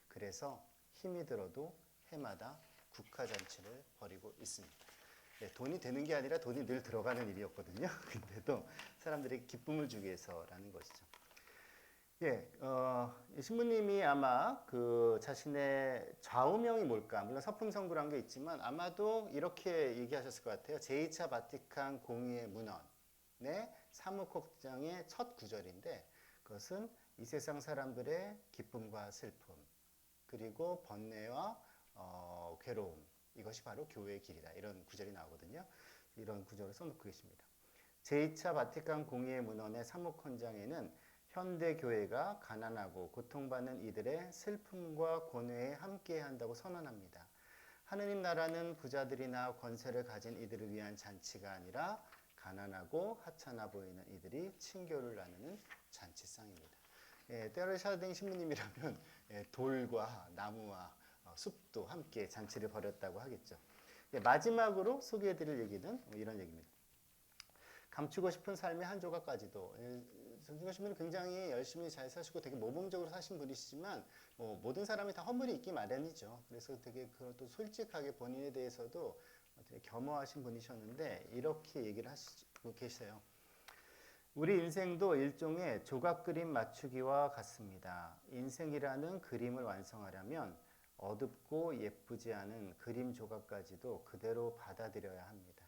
그래서 힘이 들어도 해마다 국화잔치를 벌이고 있습니다. 네, 돈이 되는 게 아니라 돈이 늘 들어가는 일이었거든요. 근데도 사람들에게 기쁨을 주기 위해서라는 것이죠. 예, 이 신부님이 아마 그 자신의 좌우명이 뭘까? 물론 서품성구란 게 있지만 아마도 이렇게 얘기하셨을 것 같아요. 제2차 바티칸 공의회 문헌의 사무국장의 첫 구절인데 그것은 이 세상 사람들의 기쁨과 슬픔 그리고 번뇌와 괴로움 이것이 바로 교회의 길이다. 이런 구절이 나오거든요. 이런 구절을 써놓고 계십니다. 제2차 바티칸 공의회 문헌의 사무헌장에는 현대 교회가 가난하고 고통받는 이들의 슬픔과 고뇌에 함께해야 한다고 선언합니다. 하느님 나라는 부자들이나 권세를 가진 이들을 위한 잔치가 아니라 가난하고 하찮아 보이는 이들이 친교를 나누는 잔치상입니다. 테레샤댕 신부님이라면 돌과 나무와 숲도 함께 잔치를 벌였다고 하겠죠. 마지막으로 소개해드릴 얘기는 이런 얘기입니다. 감추고 싶은 삶의 한 조각까지도. 전승현 신부는 굉장히 열심히 잘 사시고 되게 모범적으로 사신 분이시지만 모든 사람이 다 허물이 있기 마련이죠. 그래서 되게 그것도 솔직하게 본인에 대해서도 되게 겸허하신 분이셨는데 이렇게 얘기를 하시고 계세요. 우리 인생도 일종의 조각 그림 맞추기와 같습니다. 인생이라는 그림을 완성하려면 어둡고 예쁘지 않은 그림 조각까지도 그대로 받아들여야 합니다.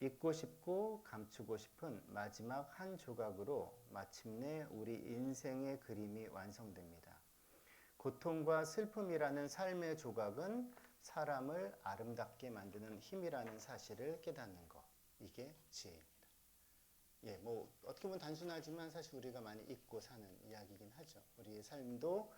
잊고 싶고 감추고 싶은 마지막 한 조각으로 마침내 우리 인생의 그림이 완성됩니다. 고통과 슬픔이라는 삶의 조각은 사람을 아름답게 만드는 힘이라는 사실을 깨닫는 것. 이게 지혜입니다. 어떻게 보면 단순하지만 사실 우리가 많이 잊고 사는 이야기이긴 하죠. 우리의 삶도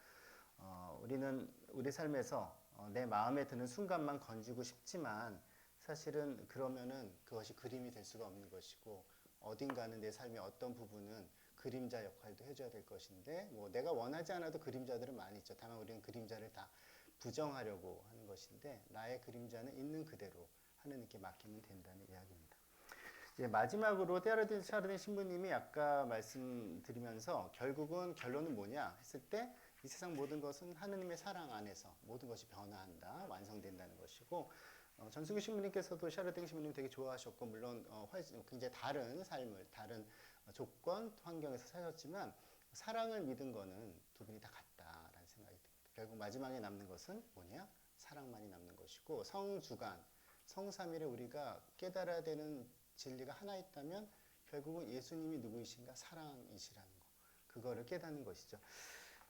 우리는 우리 삶에서 내 마음에 드는 순간만 건지고 싶지만 사실은 그러면은 그것이 그림이 될 수가 없는 것이고 어딘가는 내 삶의 어떤 부분은 그림자 역할도 해줘야 될 것인데 내가 원하지 않아도 그림자들은 많이 있죠. 다만 우리는 그림자를 다 부정하려고 하는 것인데 나의 그림자는 있는 그대로 하느님께 맡기면 된다는 이야기입니다. 마지막으로 테아르딘 샤르딘 신부님이 아까 말씀드리면서 결국은 결론은 뭐냐 했을 때 이 세상 모든 것은 하느님의 사랑 안에서 모든 것이 변화한다, 완성된다는 것이고 전승규 신부님께서도 샤르댕 신부님 되게 좋아하셨고 물론 굉장히 다른 삶을 다른 조건, 환경에서 사셨지만 사랑을 믿은 거는 두 분이 다 같다라는 생각이 듭니다. 결국 마지막에 남는 것은 뭐냐? 사랑만이 남는 것이고 성주간, 성삼위를 우리가 깨달아야 되는 진리가 하나 있다면 결국은 예수님이 누구이신가? 사랑이시라는 거. 그거를 깨닫는 것이죠.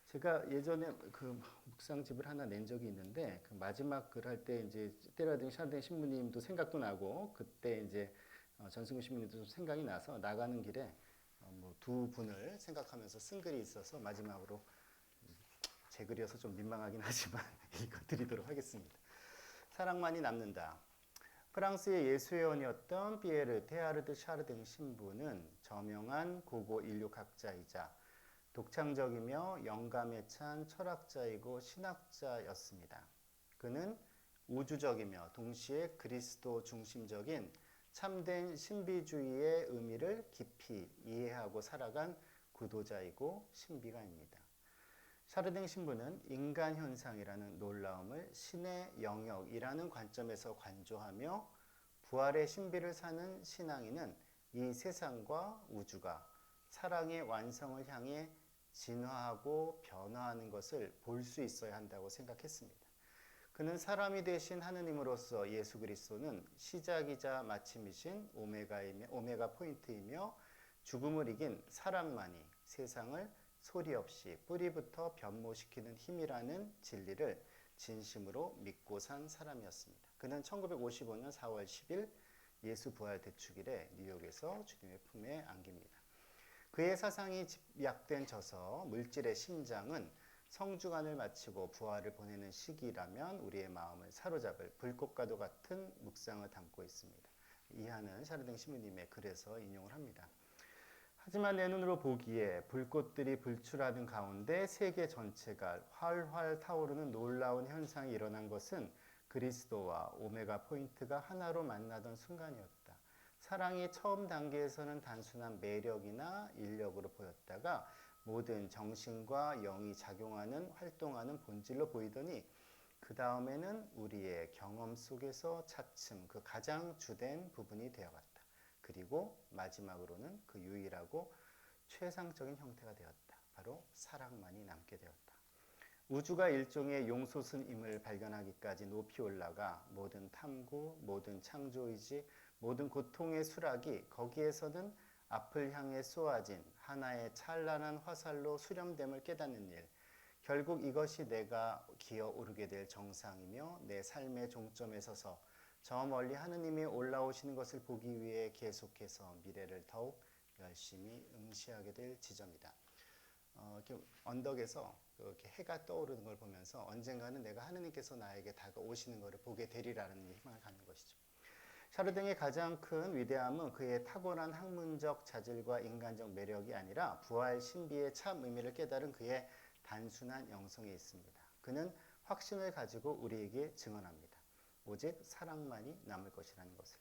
제가 예전에 그 묵상집을 하나 낸 적이 있는데 그 마지막 글 할 때 이제 테라등 샤르댕 신부님도 생각도 나고 그때 이제 전승구 신부님도 좀 생각이 나서 나가는 길에 두 분을 생각하면서 쓴 글이 있어서 마지막으로 제 글이어서 좀 민망하긴 하지만 읽어드리도록 하겠습니다. 사랑만이 남는다. 프랑스의 예수회원이었던 피에르 테아르드 샤르댕 신부는 저명한 고고 인류학자이자 독창적이며 영감에 찬 철학자이고 신학자였습니다. 그는 우주적이며 동시에 그리스도 중심적인 참된 신비주의의 의미를 깊이 이해하고 살아간 구도자이고 신비가입니다. 샤르댕 신부는 인간 현상이라는 놀라움을 신의 영역이라는 관점에서 관조하며 부활의 신비를 사는 신앙인은 이 세상과 우주가 사랑의 완성을 향해 진화하고 변화하는 것을 볼 수 있어야 한다고 생각했습니다. 그는 사람이 되신 하느님으로서 예수 그리스도는 시작이자 마침이신 오메가 포인트이며 죽음을 이긴 사랑만이 세상을 소리 없이 뿌리부터 변모시키는 힘이라는 진리를 진심으로 믿고 산 사람이었습니다. 그는 1955년 4월 10일 예수 부활 대축일에 뉴욕에서 주님의 품에 안깁니다. 그의 사상이 집약된 저서 물질의 심장은 성주간을 마치고 부활을 보내는 시기라면 우리의 마음을 사로잡을 불꽃과도 같은 묵상을 담고 있습니다. 이하는 샤르댕 신부님의 글에서 인용을 합니다. 하지만 내 눈으로 보기에 불꽃들이 불출하는 가운데 세계 전체가 활활 타오르는 놀라운 현상이 일어난 것은 그리스도와 오메가 포인트가 하나로 만나던 순간이었다. 사랑이 처음 단계에서는 단순한 매력이나 인력으로 보였다가 모든 정신과 영이 작용하는 활동하는 본질로 보이더니 그 다음에는 우리의 경험 속에서 차츰 그 가장 주된 부분이 되어갔다. 그리고 마지막으로는 그 유일하고 최상적인 형태가 되었다. 바로 사랑만이 남게 되었다. 우주가 일종의 용솟음임을 발견하기까지 높이 올라가 모든 탐구, 모든 창조의지, 모든 고통의 수락이 거기에서는 앞을 향해 쏘아진 하나의 찬란한 화살로 수렴됨을 깨닫는 일. 결국 이것이 내가 기어 오르게 될 정상이며 내 삶의 종점에 서서 저 멀리 하느님이 올라오시는 것을 보기 위해 계속해서 미래를 더욱 열심히 응시하게 될 지점이다. 이렇게 언덕에서 이렇게 해가 떠오르는 걸 보면서 언젠가는 내가 하느님께서 나에게 다가오시는 것을 보게 되리라는 희망을 갖는 것이죠. 샤르댕의 가장 큰 위대함은 그의 탁월한 학문적 자질과 인간적 매력이 아니라 부활 신비의 참 의미를 깨달은 그의 단순한 영성에 있습니다. 그는 확신을 가지고 우리에게 증언합니다. 오직 사랑만이 남을 것이라는 것을.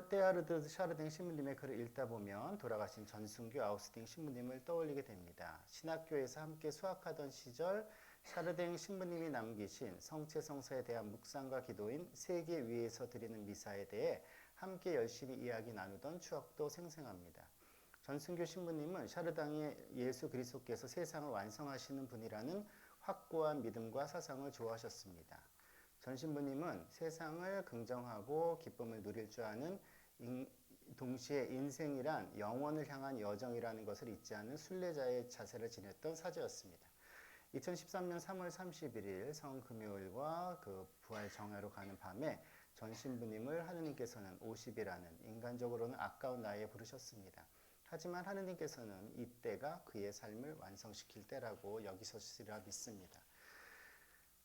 테아르드 샤르댕 신부님의 글을 읽다 보면 돌아가신 전순교 아우스팅 신부님을 떠올리게 됩니다. 신학교에서 함께 수학하던 시절 샤르댕 신부님이 남기신 성체성사에 대한 묵상과 기도인 세계 위에서 드리는 미사에 대해 함께 열심히 이야기 나누던 추억도 생생합니다. 전순교 신부님은 샤르당의 예수 그리스도께서 세상을 완성하시는 분이라는 확고한 믿음과 사상을 좋아하셨습니다. 전 신부님은 세상을 긍정하고 기쁨을 누릴 줄 아는 동시에 인생이란 영원을 향한 여정이라는 것을 잊지 않는 순례자의 자세를 지녔던 사제였습니다. 2013년 3월 31일 성금요일과 그 부활 정야로 가는 밤에 전 신부님을 하느님께서는 50이라는 인간적으로는 아까운 나이에 부르셨습니다. 하지만 하느님께서는 이때가 그의 삶을 완성시킬 때라고 여기셨으리라 믿습니다.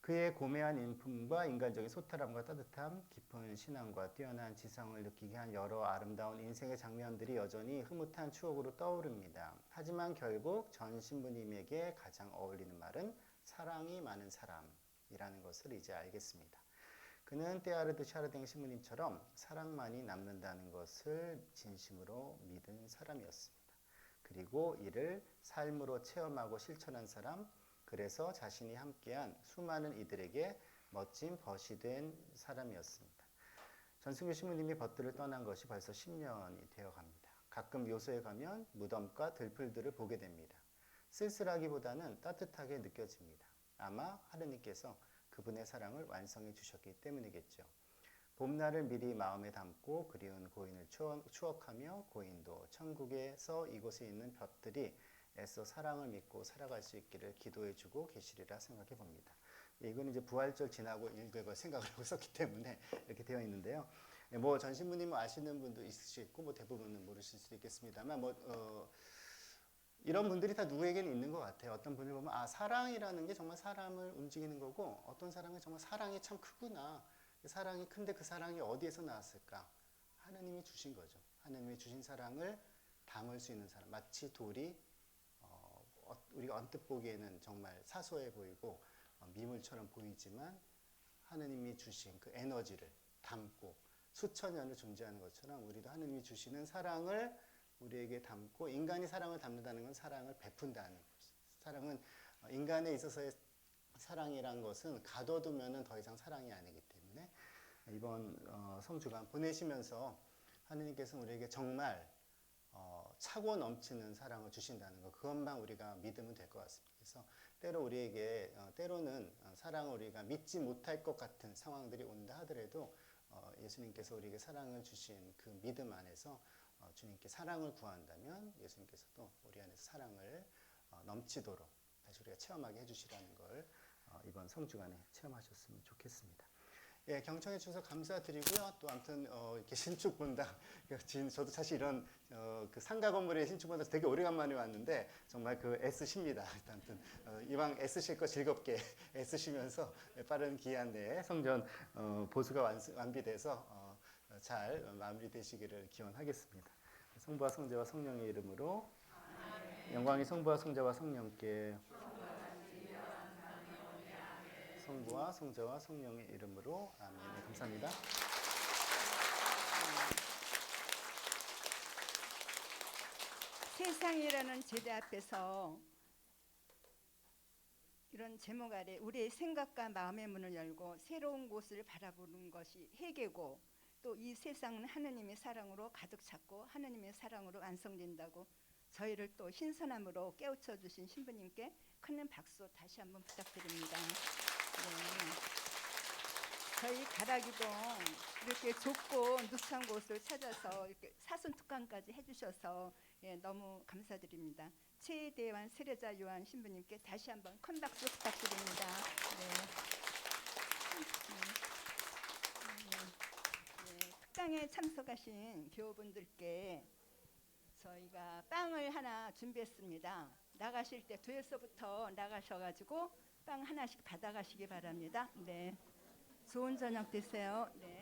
그의 고매한 인품과 인간적인 소탈함과 따뜻함, 깊은 신앙과 뛰어난 지성을 느끼게 한 여러 아름다운 인생의 장면들이 여전히 흐뭇한 추억으로 떠오릅니다. 하지만 결국 전 신부님에게 가장 어울리는 말은 사랑이 많은 사람이라는 것을 이제 알겠습니다. 그는 테아르드 샤르댕 신부님처럼 사랑만이 남는다는 것을 진심으로 믿은 사람이었습니다. 그리고 이를 삶으로 체험하고 실천한 사람, 그래서 자신이 함께한 수많은 이들에게 멋진 벗이 된 사람이었습니다. 전순교 신부님이 벗들을 떠난 것이 벌써 10년이 되어갑니다. 가끔 묘소에 가면 무덤과 들풀들을 보게 됩니다. 쓸쓸하기보다는 따뜻하게 느껴집니다. 아마 하느님께서 그분의 사랑을 완성해 주셨기 때문이겠죠. 봄날을 미리 마음에 담고 그리운 고인을 추억하며 고인도 천국에서 이곳에 있는 볕들이 애써 사랑을 믿고 살아갈 수 있기를 기도해주고 계시리라 생각해 봅니다. 이거는 이제 부활절 지나고 읽을 생각을 하고 썼기 때문에 이렇게 되어 있는데요. 뭐 전 신부님 아시는 분도 있을 수 있고 뭐 대부분은 모르실 수도 있겠습니다만 이런 분들이 다 누구에게는 있는 것 같아요. 어떤 분을 보면 사랑이라는 게 정말 사람을 움직이는 거고 어떤 사람은 정말 사랑이 참 크구나. 사랑이 큰데 그 사랑이 어디에서 나왔을까? 하나님이 주신 거죠. 하나님이 주신 사랑을 담을 수 있는 사람. 마치 돌이 우리가 언뜻 보기에는 정말 사소해 보이고 미물처럼 보이지만 하느님이 주신 그 에너지를 담고 수천 년을 존재하는 것처럼 우리도 하느님이 주시는 사랑을 우리에게 담고 인간이 사랑을 담는다는 건 사랑을 베푼다는 거죠. 사랑은 인간에 있어서의 사랑이란 것은 가둬두면 더 이상 사랑이 아니기 때문에 이번 성주간 보내시면서 하느님께서는 우리에게 정말 차고 넘치는 사랑을 주신다는 것, 그것만 우리가 믿으면 될 것 같습니다. 그래서 때로는 사랑을 우리가 믿지 못할 것 같은 상황들이 온다 하더라도 예수님께서 우리에게 사랑을 주신 그 믿음 안에서 주님께 사랑을 구한다면 예수님께서도 우리 안에서 사랑을 넘치도록 다시 우리가 체험하게 해주시라는 걸 이번 성주간에 체험하셨으면 좋겠습니다. 예, 경청해 주셔서 감사드리고요. 또 아무튼 이렇게 신축 본당, 저도 사실 이런 그 상가 건물의 신축 본당 되게 오래간만에 왔는데 정말 그 애쓰십니다. 아무튼 이왕 애쓰실 거 즐겁게 애쓰시면서 빠른 기한 내에 성전 보수가 완비돼서 잘 마무리되시기를 기원하겠습니다. 성부와 성자와 성령의 이름으로 영광이 성부와 성자와 성령께 성부와 성자와 성령의 이름으로 아멘. 네, 감사합니다. 세상이라는 제대 앞에서 이런 제목 아래 우리의 생각과 마음의 문을 열고 새로운 곳을 바라보는 것이 회개고, 또 이 세상은 하느님의 사랑으로 가득 찼고 하느님의 사랑으로 완성된다고 저희를 또 신선함으로 깨우쳐 주신 신부님께 큰 박수 다시 한번 부탁드립니다. 네. 저희 가락이동 이렇게 좁고 누추한 곳을 찾아서 이렇게 사순 특강까지 해주셔서 너무 감사드립니다. 최대환 세례자 요한 신부님께 다시 한번 큰 박수 부탁드립니다. 특강에 참석하신 교우분들께 저희가 빵을 하나 준비했습니다. 나가실 때 뒤에서부터 나가셔가지고 빵 하나씩 받아가시기 바랍니다. 네, 좋은 저녁 되세요. 네.